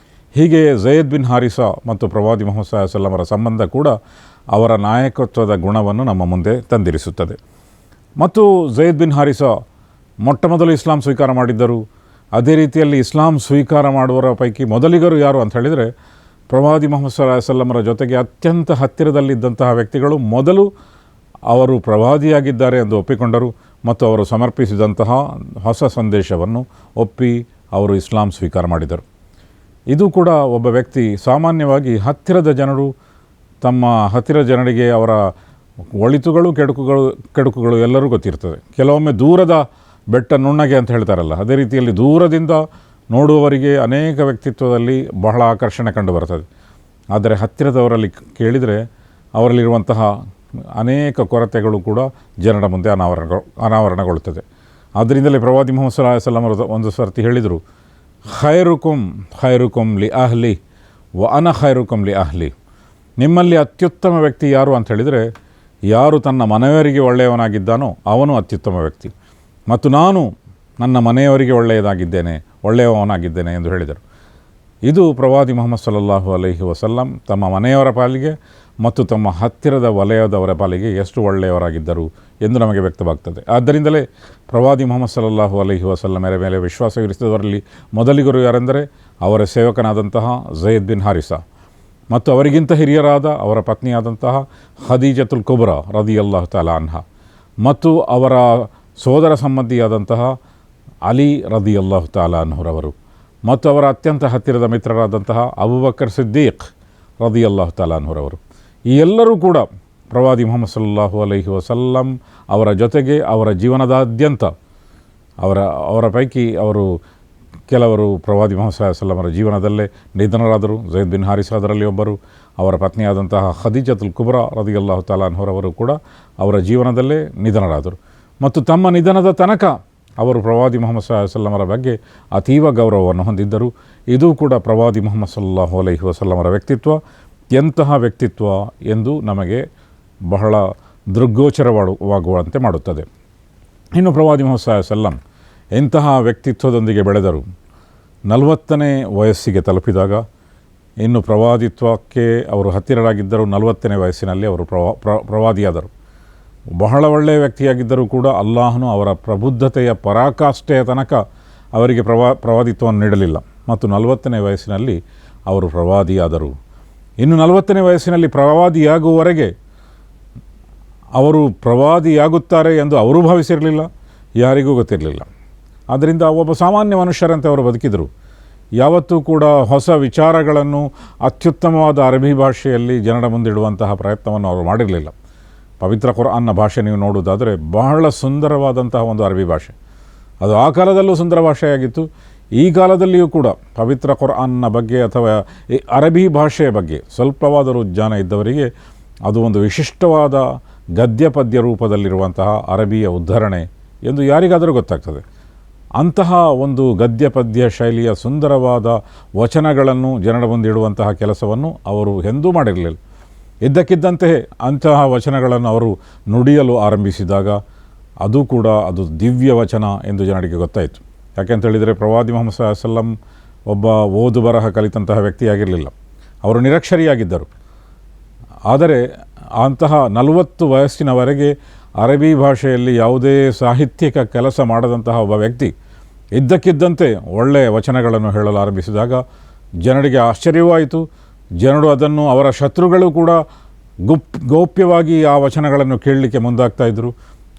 ಹೀಗೆ ಝೈದ್ ಬಿನ್ ಹಾರಿಸಾ ಮತ್ತು ಪ್ರವಾದಿ ಮುಹಮ್ಮದ್ ಸಲ್ಲಲ್ಲಾಹು ಅಲೈಹಿ ವಸಲ್ಲಮರ ಸಂಬಂಧ ಕೂಡ ಅವರ ನಾಯಕತ್ವದ ಗುಣವನ್ನು ನಮ್ಮ ಮುಂದೆ ತಂದಿರಿಸುತ್ತದೆ. ಮತ್ತು ಝೈದ್ ಬಿನ್ ಹಾರಿಸಾ ಮೊಟ್ಟ ಮೊದಲು ಇಸ್ಲಾಂ ಸ್ವೀಕಾರ ಮಾಡಿದ್ದರು. ಅದೇ ರೀತಿಯಲ್ಲಿ ಇಸ್ಲಾಂ ಸ್ವೀಕಾರ ಮಾಡುವವರ ಪೈಕಿ ಮೊದಲಿಗರು ಯಾರು ಅಂತ ಹೇಳಿದರೆ ಪ್ರವಾದಿ ಮುಹಮ್ಮದ್ ಸಲ್ಲಲ್ಲಾಹು ಅಲೈಹಿ ವಸಲ್ಲಮರ ಜೊತೆಗೆ ಅತ್ಯಂತ ಹತ್ತಿರದಲ್ಲಿದ್ದಂತಹ ವ್ಯಕ್ತಿಗಳು ಮೊದಲು ಅವರು ಪ್ರವಾದಿಯಾಗಿದ್ದಾರೆ ಎಂದು ಒಪ್ಪಿಕೊಂಡರು ಮತ್ತು ಅವರು ಸಮರ್ಪಿಸಿದಂತಹ ಹೊಸ ಸಂದೇಶವನ್ನು ಒಪ್ಪಿ ಅವರು ಇಸ್ಲಾಂ ಸ್ವೀಕಾರ ಮಾಡಿದರು. ಇದು ಕೂಡ ಒಬ್ಬ ವ್ಯಕ್ತಿ ಸಾಮಾನ್ಯವಾಗಿ ಹತ್ತಿರದ ಜನರು ತಮ್ಮ ಹತ್ತಿರದ ಜನರಿಗೆ ಅವರ ಒಳಿತುಗಳು ಕೆಡುಕುಗಳು ಎಲ್ಲರೂ ಗೊತ್ತಿರ್ತದೆ. ಕೆಲವೊಮ್ಮೆ ದೂರದ ಬೆಟ್ಟ ನುಣ್ಣಗೆ ಅಂತ ಹೇಳ್ತಾರಲ್ಲ, ಅದೇ ರೀತಿಯಲ್ಲಿ ದೂರದಿಂದ ನೋಡುವವರಿಗೆ ಅನೇಕ ವ್ಯಕ್ತಿತ್ವದಲ್ಲಿ ಬಹಳ ಆಕರ್ಷಣೆ ಕಂಡು ಬರ್ತದೆ. ಆದರೆ ಹತ್ತಿರದವರಲ್ಲಿ ಕೇಳಿದರೆ ಅವರಲ್ಲಿರುವಂತಹ ಅನೇಕ ಕೊರತೆಗಳು ಕೂಡ ಜನರ ಮುಂದೆ ಅನಾವರಣಗೊಳ್ಳುತ್ತದೆ. ಆದ್ದರಿಂದಲೇ ಪ್ರವಾದಿ ಮುಹಮ್ಮದ್ ಸಲ್ಲಲ್ಲಾಹು ಅಲೈಹಿ ವಸಲ್ಲಂ ಒಂದು ಸರ್ತಿ ಹೇಳಿದರು, ಖೈರುಕುಂ ಲಿ ಅಹ್ಲಿ ವ ಅನ ಖೈರುಕುಂ ಲಿ ಅಹ್ಲಿ. ನಿಮ್ಮಲ್ಲಿ ಅತ್ಯುತ್ತಮ ವ್ಯಕ್ತಿ ಯಾರು ಅಂತ ಹೇಳಿದರೆ ಯಾರು ತನ್ನ ಮನೆಯವರಿಗೆ ಒಳ್ಳೆಯವನಾಗಿದ್ದಾನೋ ಅವನು ಅತ್ಯುತ್ತಮ ವ್ಯಕ್ತಿ ಮತ್ತು ನಾನು ನನ್ನ ಮನೆಯವರಿಗೆ ಒಳ್ಳೆಯವನಾಗಿದ್ದೇನೆ ಎಂದು ಹೇಳಿದರು. ಇದು ಪ್ರವಾದಿ ಮುಹಮ್ಮದ್ ಸಲ್ಲಲ್ಲಾಹು ಅಲೈಹಿ ವಸಲ್ಲಂ ತಮ್ಮ ಮನೆಯವರ ಪಾಲಿಗೆ ಮತ್ತು ತಮ್ಮ ಹತ್ತಿರದ ವಲಯದವರ ಪಾಲಿಗೆ ಎಷ್ಟು ಒಳ್ಳೆಯವರಾಗಿದ್ದರು ಎಂದು ನಮಗೆ ವ್ಯಕ್ತವಾಗ್ತದೆ. ಆದ್ದರಿಂದಲೇ ಪ್ರವಾದಿ ಮುಹಮ್ಮದ್ ಸಲ್ಲಲ್ಲಾಹು ಅಲೈಹಿ ವಸಲ್ಲಮರ ಮೇಲೆ ವಿಶ್ವಾಸವಿರಿಸಿದವರಲ್ಲಿ ಮೊದಲಿಗರು ಯಾರೆಂದರೆ ಅವರ ಸೇವಕನಾದಂತಹ ಝೈದ್ ಬಿನ್ ಹಾರಿಸಾ ಮತ್ತು ಅವರಿಗಿಂತ ಹಿರಿಯರಾದ ಅವರ ಪತ್ನಿಯಾದಂತಹ ಖದೀಜತುಲ್ ಕುಬ್ರಾ ರದಿಯಲ್ಲಾಹು ತಆಲಾ ಅನ್ಹಾ ಮತ್ತು ಅವರ ಸೋದರ ಸಂಬಂಧಿಯಾದಂತಹ ಅಲಿ ರದಿಯಲ್ಲಾಹು ತಆಲಾ ಅನ್ಹುರವರು ಮತ್ತು ಅವರ ಅತ್ಯಂತ ಹತ್ತಿರದ ಮಿತ್ರರಾದಂತಹ ಅಬೂಬಕರ್ ಸಿದ್ದೀಕ್ ರದಿಯಲ್ಲಾಹು ತಆಲಾ ಅನ್ಹುರವರು. ಈ ಎಲ್ಲರೂ ಕೂಡ ಪ್ರವಾದಿ ಮುಹಮ್ಮದ್ ಸಲ್ಲಲ್ಲಾಹು ಅಲೈಹಿ ವಸಲ್ಲಂ ಅವರ ಜೊತೆಗೆ ಅವರ ಜೀವನದಾದ್ಯಂತ ಅವರ ಪೈಕಿ ಕೆಲವರು ಪ್ರವಾದಿ ಮುಹಮ್ಮದ್ ಸಲ್ಲಲ್ಲಾಹು ಅಲೈಹಿ ವಸಲ್ಲಮರ ಜೀವನದಲ್ಲೇ ನಿಧನರಾದರು. ಝೈದ್ ಬಿನ್ ಹಾರಿಸಾ ಅದರಲ್ಲಿ ಒಬ್ಬರು. ಅವರ ಪತ್ನಿಯಾದಂತಹ ಖದೀಜತುಲ್ ಕುಬ್ರಾ ರದಿಯಲ್ಲಾಹು ತಆಲಾ ಅನ್ಹುರವರು ಕೂಡ ಅವರ ಜೀವನದಲ್ಲೇ ನಿಧನರಾದರು ಮತ್ತು ತಮ್ಮ ನಿಧನದ ತನಕ ಅವರು ಪ್ರವಾದಿ ಮುಹಮ್ಮದ್ ಸಲ್ಲಲ್ಲಾಹು ಅಲೈಹಿ ವಸಲ್ಲಮರ ಬಗ್ಗೆ ಅತೀವ ಗೌರವವನ್ನು ಹೊಂದಿದ್ದರು. ಇದು ಕೂಡ ಪ್ರವಾದಿ ಮುಹಮ್ಮದ್ ಸಲ್ಲಲ್ಲಾಹು ಅಲೈಹಿ ವಸಲ್ಲಮರ ವ್ಯಕ್ತಿತ್ವ ಎಂತಹ ವ್ಯಕ್ತಿತ್ವ ಎಂದು ನಮಗೆ ಬಹಳ ದೃಗ್ಗೋಚರವಾಗುವಂತೆ ಮಾಡುತ್ತದೆ. ಇನ್ನು ಪ್ರವಾದಿ ಮುಹಮ್ಮದ್ ಸಲ್ಲಲ್ಲಾಹು ಅಲೈಹಿ ವಸಲ್ಲಂ ಎಂತಹ ವ್ಯಕ್ತಿತ್ವದೊಂದಿಗೆ ಬೆಳೆದರು. 40ನೇ ವಯಸ್ಸಿಗೆ ತಲುಪಿದಾಗ, ಇನ್ನು ಪ್ರವಾದಿತ್ವಕ್ಕೆ ಅವರು ಹತ್ತಿರರಾಗಿದ್ದರು. 40ನೇ ವಯಸ್ಸಿನಲ್ಲಿ ಅವರು ಪ್ರವಾದಿಯಾದರು. ಬಹಳ ಒಳ್ಳೆಯ ವ್ಯಕ್ತಿಯಾಗಿದ್ದರೂ ಕೂಡ ಅಲ್ಲಾಹನು ಅವರ ಪ್ರಬುದ್ಧತೆಯ ಪರಾಕಾಷ್ಠೆಯ ತನಕ ಅವರಿಗೆ ಪ್ರವಾದಿತ್ವವನ್ನು ನೀಡಲಿಲ್ಲ. ಮತ್ತು 40ನೇ ವಯಸ್ಸಿನಲ್ಲಿ ಅವರು ಪ್ರವಾದಿಯಾದರು. ಇನ್ನು 40ನೇ ವಯಸ್ಸಿನಲ್ಲಿ ಪ್ರವಾದಿಯಾಗುವವರೆಗೆ ಅವರು ಪ್ರವಾದಿಯಾಗುತ್ತಾರೆ ಎಂದು ಅವರೂ ಭಾವಿಸಿರಲಿಲ್ಲ, ಯಾರಿಗೂ ಗೊತ್ತಿರಲಿಲ್ಲ. ಆದ್ದರಿಂದ ಒಬ್ಬ ಸಾಮಾನ್ಯ ಮನುಷ್ಯರಂತೆ ಅವರು ಬದುಕಿದರು. ಯಾವತ್ತೂ ಕೂಡ ಹೊಸ ವಿಚಾರಗಳನ್ನು ಅತ್ಯುತ್ತಮವಾದ ಅರಬಿ ಭಾಷೆಯಲ್ಲಿ ಜನರ ಮುಂದಿಡುವಂತಹ ಪ್ರಯತ್ನವನ್ನು ಅವರು ಮಾಡಿರಲಿಲ್ಲ. ಪವಿತ್ರ ಕುರ್ಆನ್ನ ಭಾಷೆ ನೀವು ನೋಡುವುದಾದರೆ ಬಹಳ ಸುಂದರವಾದಂತಹ ಒಂದು ಅರಬಿ ಭಾಷೆ. ಅದು ಆ ಕಾಲದಲ್ಲೂ ಸುಂದರ ಭಾಷೆಯಾಗಿತ್ತು, ಈ ಕಾಲದಲ್ಲಿಯೂ ಕೂಡ ಪವಿತ್ರ ಕುರ್ಆನ್ನ ಬಗ್ಗೆ ಅಥವಾ ಈ ಅರಬಿ ಭಾಷೆಯ ಬಗ್ಗೆ ಸ್ವಲ್ಪವಾದರೂ ಜ್ಞಾನ ಇದ್ದವರಿಗೆ ಅದು ಒಂದು ವಿಶಿಷ್ಟವಾದ ಗದ್ಯ ಪದ್ಯ ರೂಪದಲ್ಲಿರುವಂತಹ ಅರಬಿಯ ಉದ್ಧರಣೆ ಎಂದು ಯಾರಿಗಾದರೂ ಗೊತ್ತಾಗ್ತದೆ. ಅಂತಹ ಒಂದು ಗದ್ಯ ಪದ್ಯ ಶೈಲಿಯ ಸುಂದರವಾದ ವಚನಗಳನ್ನು ಜನರ ಮುಂದಿಡುವಂತಹ ಕೆಲಸವನ್ನು ಅವರು ಎಂದೂ ಮಾಡಿರಲಿಲ್ಲ. ಇದ್ದಕ್ಕಿದ್ದಂತೆ ಅಂತಹ ವಚನಗಳನ್ನು ಅವರು ನುಡಿಯಲು ಆರಂಭಿಸಿದಾಗ ಅದು ದಿವ್ಯ ವಚನ ಎಂದು ಜನರಿಗೆ ಗೊತ್ತಾಯಿತು. ಯಾಕೆಂತೇಳಿದರೆ ಪ್ರವಾದಿ ಮುಹಮ್ಮದ್ ಸಲ್ಲಲ್ಲಾಹು ಅಲೈಹಿ ವಸಲ್ಲಂ ಒಬ್ಬ ಓದು ಬರಹ ಕಲಿತಂತಹ ವ್ಯಕ್ತಿಯಾಗಿರಲಿಲ್ಲ, ಅವರು ನಿರಕ್ಷರಿಯಾಗಿದ್ದರು. ಆದರೆ ಅಂತಹ 40 ವಯಸ್ಸಿನವರೆಗೆ ಅರಬಿ ಭಾಷೆಯಲ್ಲಿ ಯಾವುದೇ ಸಾಹಿತ್ಯಿಕ ಕೆಲಸ ಮಾಡದಂತಹ ಒಬ್ಬ ವ್ಯಕ್ತಿ ಇದ್ದಕ್ಕಿದ್ದಂತೆ ಒಳ್ಳೆಯ ವಚನಗಳನ್ನು ಹೇಳಲು ಆರಂಭಿಸಿದಾಗ ಜನರಿಗೆ ಆಶ್ಚರ್ಯವಾಯಿತು. ಜನರು ಅದನ್ನು ಅವರ ಶತ್ರುಗಳು ಕೂಡ ಗೌಪ್ಯವಾಗಿ ಆ ವಚನಗಳನ್ನು ಕೇಳಲಿಕ್ಕೆ ಮುಂದಾಗ್ತಾಯಿದ್ರು.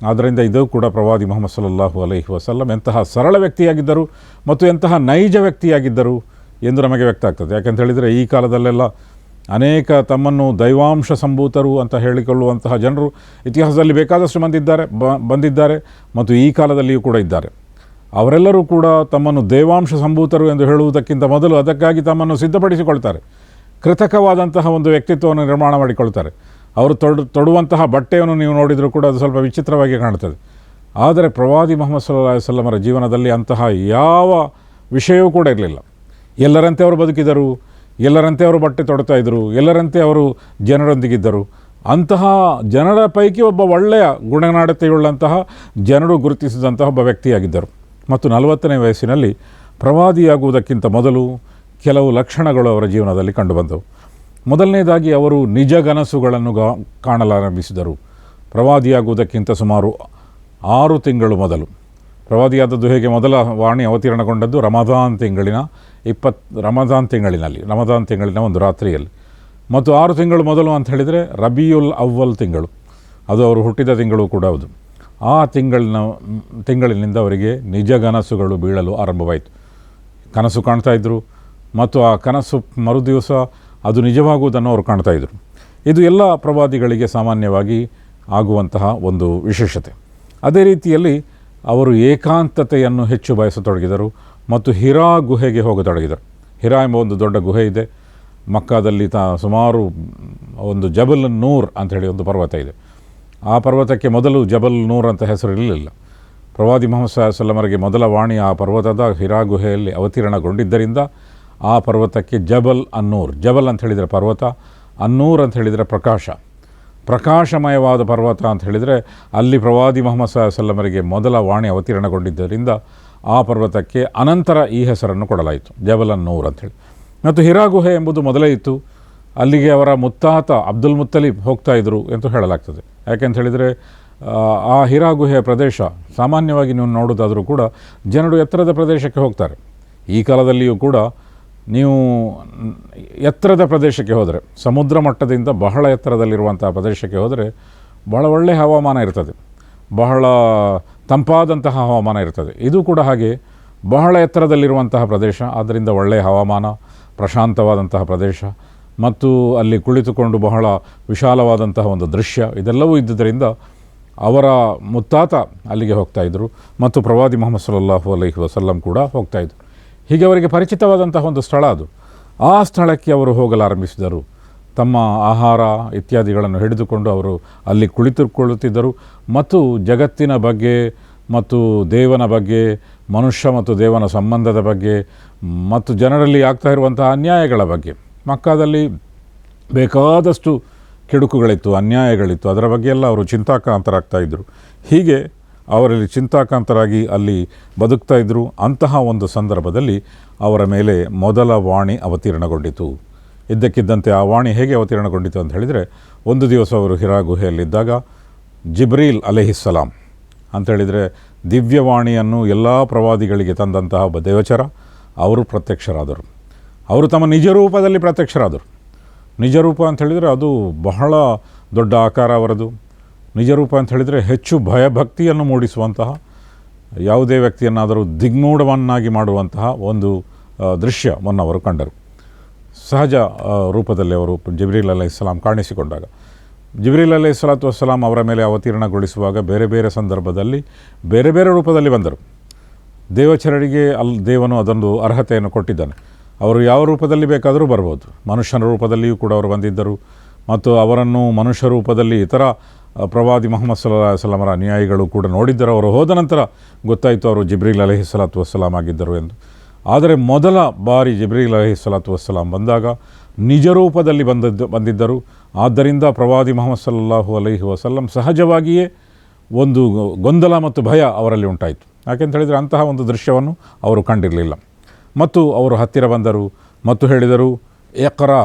ಆದ್ದರಿಂದ ಇದು ಕೂಡ ಪ್ರವಾದಿ ಮುಹಮ್ಮದ್ ಸಲ್ಲಲ್ಲಾಹು ಅಲೈಹಿ ವಸಲ್ಲಂ ಎಂತಹ ಸರಳ ವ್ಯಕ್ತಿಯಾಗಿದ್ದರು ಮತ್ತು ಎಂತಹ ನೈಜ ವ್ಯಕ್ತಿಯಾಗಿದ್ದರು ಎಂದು ನಮಗೆ ವ್ಯಕ್ತ ಆಗ್ತದೆ. ಯಾಕೆಂತ ಹೇಳಿದರೆ ಈ ಕಾಲದಲ್ಲೆಲ್ಲ ಅನೇಕ ತಮ್ಮನ್ನು ದೈವಾಂಶ ಸಂಭೂತರು ಅಂತ ಹೇಳಿಕೊಳ್ಳುವಂತಹ ಜನರು ಇತಿಹಾಸದಲ್ಲಿ ಬೇಕಾದಷ್ಟು ಬಂದಿದ್ದಾರೆ ಮತ್ತು ಈ ಕಾಲದಲ್ಲಿಯೂ ಕೂಡ ಇದ್ದಾರೆ. ಅವರೆಲ್ಲರೂ ಕೂಡ ತಮ್ಮನ್ನು ದೇವಾಂಶ ಸಂಭೂತರು ಎಂದು ಹೇಳುವುದಕ್ಕಿಂತ ಮೊದಲು ಅದಕ್ಕಾಗಿ ತಮ್ಮನ್ನು ಸಿದ್ಧಪಡಿಸಿಕೊಳ್ತಾರೆ. ಕೃತಕವಾದಂತಹ ಒಂದು ವ್ಯಕ್ತಿತ್ವವನ್ನು ನಿರ್ಮಾಣ ಮಾಡಿಕೊಳ್ತಾರೆ. ಅವರು ತೊಡುವಂತಹ ಬಟ್ಟೆಯನ್ನು ನೀವು ನೋಡಿದರೂ ಕೂಡ ಅದು ಸ್ವಲ್ಪ ವಿಚಿತ್ರವಾಗಿ ಕಾಣುತ್ತದೆ. ಆದರೆ ಪ್ರವಾದಿ ಮುಹಮ್ಮದ್ ಸಲ್ಲಲ್ಲಾಹು ಅಲೈಹಿ ವಸಲ್ಲಮರ ಜೀವನದಲ್ಲಿ ಅಂತಹ ಯಾವ ವಿಷಯವೂ ಕೂಡ ಇರಲಿಲ್ಲ. ಎಲ್ಲರಂತೆ ಅವರು ಬದುಕಿದರು, ಎಲ್ಲರಂತೆ ಅವರು ಬಟ್ಟೆ ತೊಡ್ತಾಯಿದ್ರು, ಎಲ್ಲರಂತೆ ಅವರು ಜನರೊಂದಿಗಿದ್ದರು. ಅಂತಹ ಜನರ ಪೈಕಿ ಒಬ್ಬ ಒಳ್ಳೆಯ ಗುಣನಾಡತೆಯುಳ್ಳಂತಹ ಜನರು ಗುರುತಿಸಿದಂತಹ ಒಬ್ಬ ವ್ಯಕ್ತಿಯಾಗಿದ್ದರು. ಮತ್ತು 40ನೇ ವಯಸ್ಸಿನಲ್ಲಿ ಪ್ರವಾದಿಯಾಗುವುದಕ್ಕಿಂತ ಮೊದಲು ಕೆಲವು ಲಕ್ಷಣಗಳು ಅವರ ಜೀವನದಲ್ಲಿ ಕಂಡುಬಂದವು. ಮೊದಲನೇದಾಗಿ ಅವರು ನಿಜಗನಸುಗಳನ್ನು ಕಾಣಲಾರಂಭಿಸಿದರು. ಪ್ರವಾದಿಯಾಗುವುದಕ್ಕಿಂತ ಸುಮಾರು 6 ತಿಂಗಳು ಮೊದಲು. ಪ್ರವಾದಿಯಾದದ್ದು ಹೇಗೆ? ಮೊದಲ ವಾಣಿ ಅವತೀರ್ಣಗೊಂಡದ್ದು ರಮದಾನ್ ತಿಂಗಳಿನ ಒಂದು ರಾತ್ರಿಯಲ್ಲಿ. ಮತ್ತು 6 ತಿಂಗಳು ಮೊದಲು ಅಂತ ಹೇಳಿದರೆ ರಬಿಯುಲ್ ಅವ್ವಲ್ ತಿಂಗಳು, ಅದು ಅವರು ಹುಟ್ಟಿದ ತಿಂಗಳು ಕೂಡ ಹೌದು. ಆ ತಿಂಗಳಿನಿಂದ ಅವರಿಗೆ ನಿಜಗನಸುಗಳು ಬೀಳಲು ಆರಂಭವಾಯಿತು. ಕನಸು ಕಾಣ್ತಾಯಿದ್ರು ಮತ್ತು ಆ ಕನಸು ಮರುದಿವಸ ಅದು ನಿಜವಾಗುವುದನ್ನು ಅವರು ಕಾಣ್ತಾಯಿದ್ರು. ಇದು ಎಲ್ಲ ಪ್ರವಾದಿಗಳಿಗೆ ಸಾಮಾನ್ಯವಾಗಿ ಆಗುವಂತಹ ಒಂದು ವಿಶೇಷತೆ. ಅದೇ ರೀತಿಯಲ್ಲಿ ಅವರು ಏಕಾಂತತೆಯನ್ನು ಹೆಚ್ಚು ಬಯಸತೊಡಗಿದರು ಮತ್ತು ಹಿರಾ ಗುಹೆಗೆ ಹೋಗತೊಡಗಿದರು. ಹಿರಾ ಎಂಬ ಒಂದು ದೊಡ್ಡ ಗುಹೆ ಇದೆ ಮಕ್ಕಾದಲ್ಲಿ. ಸುಮಾರು ಒಂದು ಜಬಲ್ ನೂರ್ ಅಂಥೇಳಿ ಒಂದು ಪರ್ವತ ಇದೆ. ಆ ಪರ್ವತಕ್ಕೆ ಮೊದಲು ಜಬಲ್ ನೂರ್ ಅಂತ ಹೆಸರಿರಲಿಲ್ಲ. ಪ್ರವಾದಿ ಮುಹಮ್ಮದ್ ಸಲ್ಲಲ್ಲಾಹು ಅಲೈಹಿ ವಸಲ್ಲಮರಿಗೆ ಮೊದಲ ವಾಣಿ ಆ ಪರ್ವತದ ಹಿರಾ ಗುಹೆಯಲ್ಲಿ ಅವತೀರ್ಣಗೊಂಡಿದ್ದರಿಂದ ಆ ಪರ್ವತಕ್ಕೆ ಜಬಲ್ ಅನ್ನೂರ್, ಜಬಲ್ ಅಂತ ಹೇಳಿದರೆ ಪರ್ವತ, ಅನ್ನೂರ್ ಅಂತ ಹೇಳಿದರೆ ಪ್ರಕಾಶಮಯವಾದ ಪರ್ವತ ಅಂತ ಹೇಳಿದರೆ ಅಲ್ಲಿ ಪ್ರವಾದಿ ಮುಹಮ್ಮದ್ ಸಲ್ಲಲ್ಲಾಹು ಅಲೈಹಿ ವಸಲ್ಲಮರಿಗೆ ಮೊದಲ ವಾಣಿ ಅವತೀರ್ಣಗೊಂಡಿದ್ದರಿಂದ ಆ ಪರ್ವತಕ್ಕೆ ಅನಂತರ ಈ ಹೆಸರನ್ನು ಕೊಡಲಾಯಿತು, ಜಬಲ್ ಅನ್ನೂರ್ ಅಂಥೇಳಿ. ಮತ್ತು ಹಿರಾ ಗುಹೆ ಎಂಬುದು ಮೊದಲೇ ಇತ್ತು. ಅಲ್ಲಿಗೆ ಅವರ ಮುತ್ತಾತ ಅಬ್ದುಲ್ ಮುತ್ತಲಿಬ್ ಹೋಗ್ತಾಯಿದ್ರು ಎಂದು ಹೇಳಲಾಗ್ತದೆ. ಯಾಕೆಂತ ಹೇಳಿದರೆ ಆ ಹಿರಾ ಗುಹೆಯ ಪ್ರದೇಶ ಸಾಮಾನ್ಯವಾಗಿ ನೀವು ನೋಡೋದಾದರೂ ಕೂಡ ಜನರು ಎತ್ತರದ ಪ್ರದೇಶಕ್ಕೆ ಹೋಗ್ತಾರೆ. ಈ ಕಾಲದಲ್ಲಿಯೂ ಕೂಡ ನೀವು ಎತ್ತರದ ಪ್ರದೇಶಕ್ಕೆ ಹೋದರೆ, ಸಮುದ್ರ ಮಟ್ಟದಿಂದ ಬಹಳ ಎತ್ತರದಲ್ಲಿರುವಂಥ ಪ್ರದೇಶಕ್ಕೆ ಹೋದರೆ ಬಹಳ ಒಳ್ಳೆಯ ಹವಾಮಾನ ಇರ್ತದೆ, ಬಹಳ ತಂಪಾದಂತಹ ಹವಾಮಾನ ಇರ್ತದೆ. ಇದು ಕೂಡ ಹಾಗೆ ಬಹಳ ಎತ್ತರದಲ್ಲಿರುವಂತಹ ಪ್ರದೇಶ, ಆದ್ದರಿಂದ ಒಳ್ಳೆಯ ಹವಾಮಾನ, ಪ್ರಶಾಂತವಾದಂತಹ ಪ್ರದೇಶ ಮತ್ತು ಅಲ್ಲಿ ಕುಳಿತುಕೊಂಡು ಬಹಳ ವಿಶಾಲವಾದಂತಹ ಒಂದು ದೃಶ್ಯ ಇದೆಲ್ಲವೂ ಇದ್ದುದರಿಂದ ಅವರ ಮುತ್ತಾತ ಅಲ್ಲಿಗೆ ಹೋಗ್ತಾಯಿದ್ರು ಮತ್ತು ಪ್ರವಾದಿ ಮುಹಮ್ಮದ್ ಸಲ್ಲಲ್ಲಾಹು ಅಲೈಹಿ ವಸಲ್ಲಂ ಕೂಡ ಹೋಗ್ತಾಯಿದ್ರು. ಹೀಗೆ ಅವರಿಗೆ ಪರಿಚಿತವಾದಂತಹ ಒಂದು ಸ್ಥಳ ಅದು. ಆ ಸ್ಥಳಕ್ಕೆ ಅವರು ಹೋಗಲಾರಂಭಿಸಿದರು. ತಮ್ಮ ಆಹಾರ ಇತ್ಯಾದಿಗಳನ್ನು ಹಿಡಿದುಕೊಂಡು ಅವರು ಅಲ್ಲಿ ಕುಳಿತುಕೊಳ್ಳುತ್ತಿದ್ದರು ಮತ್ತು ಜಗತ್ತಿನ ಬಗ್ಗೆ ಮತ್ತು ದೇವನ ಬಗ್ಗೆ, ಮನುಷ್ಯ ಮತ್ತು ದೇವನ ಸಂಬಂಧದ ಬಗ್ಗೆ ಮತ್ತು ಜನರಲ್ಲಿ ಆಗ್ತಾ ಇರುವಂತಹ ಅನ್ಯಾಯಗಳ ಬಗ್ಗೆ, ಮಕ್ಕಾದಲ್ಲಿ ಬೇಕಾದಷ್ಟು ಕೆಡುಕುಗಳಿತ್ತು, ಅನ್ಯಾಯಗಳಿತ್ತು, ಅದರ ಬಗ್ಗೆ ಎಲ್ಲ ಅವರು ಚಿಂತಾಕ್ರಾಂತರಾಗ್ತಾಯಿದ್ರು. ಹೀಗೆ ಅವರಲ್ಲಿ ಚಿಂತಾಕ್ರಾಂತರಾಗಿ ಅಲ್ಲಿ ಬದುಕ್ತಾ ಇದ್ದರು. ಅಂತಹ ಒಂದು ಸಂದರ್ಭದಲ್ಲಿ ಅವರ ಮೇಲೆ ಮೊದಲ ವಾಣಿ ಅವತೀರ್ಣಗೊಂಡಿತು. ಇದ್ದಕ್ಕಿದ್ದಂತೆ ಆ ವಾಣಿ ಹೇಗೆ ಅವತೀರ್ಣಗೊಂಡಿತು ಅಂತ ಹೇಳಿದರೆ, ಒಂದು ದಿವಸ ಅವರು ಹಿರಾ ಗುಹೆಯಲ್ಲಿದ್ದಾಗ ಜಿಬ್ರೀಲ್ ಅಲೈಹಿಸ್ಸಲಾಂ ಅಂಥೇಳಿದರೆ ದಿವ್ಯವಾಣಿಯನ್ನು ಎಲ್ಲ ಪ್ರವಾದಿಗಳಿಗೆ ತಂದಂತಹ ಒಬ್ಬ ದೇವಚರ. ಅವರು ಪ್ರತ್ಯಕ್ಷರಾದರು. ಅವರು ತಮ್ಮ ನಿಜ ರೂಪದಲ್ಲಿ ಪ್ರತ್ಯಕ್ಷರಾದರು. ನಿಜ ರೂಪ ಅಂಥೇಳಿದರೆ ಅದು ಬಹಳ ದೊಡ್ಡ ಆಕಾರ ಅವರದು. ನಿಜ ರೂಪ ಅಂಥೇಳಿದರೆ ಹೆಚ್ಚು ಭಯಭಕ್ತಿಯನ್ನು ಮೂಡಿಸುವಂತಹ, ಯಾವುದೇ ವ್ಯಕ್ತಿಯನ್ನಾದರೂ ದಿಗ್ಮೂಢವನ್ನಾಗಿ ಮಾಡುವಂತಹ ಒಂದು ದೃಶ್ಯವನ್ನು ಅವರು ಕಂಡರು. ಸಹಜ ರೂಪದಲ್ಲಿ ಅವರು ಜಿಬ್ರೀಲ್ ಅಲೈಹಿಸ್ಸಲಾಂ ಕಾಣಿಸಿಕೊಂಡಾಗ, ಜಿಬ್ರೀಲ್ ಅಲೈಹಿಸ್ಸಲಾತು ವಸ್ಸಲಾಂ ಅವರ ಮೇಲೆ ಅವತೀರ್ಣಗೊಳಿಸುವಾಗ ಬೇರೆ ಬೇರೆ ಸಂದರ್ಭದಲ್ಲಿ ಬೇರೆ ಬೇರೆ ರೂಪದಲ್ಲಿ ಬಂದರು. ದೇವಚರರಿಗೆ ದೇವನು ಅದೊಂದು ಅರ್ಹತೆಯನ್ನು ಕೊಟ್ಟಿದ್ದಾನೆ. ಅವರು ಯಾವ ರೂಪದಲ್ಲಿ ಬೇಕಾದರೂ ಬರ್ಬೋದು. ಮನುಷ್ಯನ ರೂಪದಲ್ಲಿಯೂ ಕೂಡ ಅವರು ಬಂದಿದ್ದರು. ಮತ್ತು ಅವರನ್ನು ಮನುಷ್ಯ ರೂಪದಲ್ಲಿ ಇತರ ಪ್ರವಾದಿ ಮುಹಮ್ಮದ್ ಸಲ್ಲಲ್ಲಾಹು ಅಲೈಹಿ ವಸಲ್ಲಮರ ಅನುಯಾಯಿಗಳು ಕೂಡ ನೋಡಿದ್ದರು. ಅವರು ಹೋದ ನಂತರ ಗೊತ್ತಾಯಿತು ಅವರು ಜಿಬ್ರೀಲ್ ಅಲೈಹಿಸ್ಸಲಾತು ವಸ್ಸಲಾಂ ಆಗಿದ್ದರು ಎಂದು. ಆದರೆ ಮೊದಲ ಬಾರಿ ಜಿಬ್ರೀಲ್ ಅಲೈಹಿಸ್ಸಲಾತು ವಸ್ಸಲಾಂ ಬಂದಾಗ ನಿಜ ರೂಪದಲ್ಲಿ ಬಂದಿದ್ದರು. ಆದ್ದರಿಂದ ಪ್ರವಾದಿ ಮುಹಮ್ಮದ್ ಸಲ್ಲಲ್ಲಾಹು ಅಲೈಹಿ ವಸಲ್ಲಂ ಸಹಜವಾಗಿಯೇ ಒಂದು ಗೊಂದಲ ಮತ್ತು ಭಯ ಅವರಲ್ಲಿ ಉಂಟಾಯಿತು. ಯಾಕೆಂತ ಹೇಳಿದರೆ ಅಂತಹ ಒಂದು ದೃಶ್ಯವನ್ನು ಅವರು ಕಂಡಿರಲಿಲ್ಲ. ಮತ್ತು ಅವರು ಹತ್ತಿರ ಬಂದರು ಮತ್ತು ಹೇಳಿದರು, ಇಕ್ರಾ,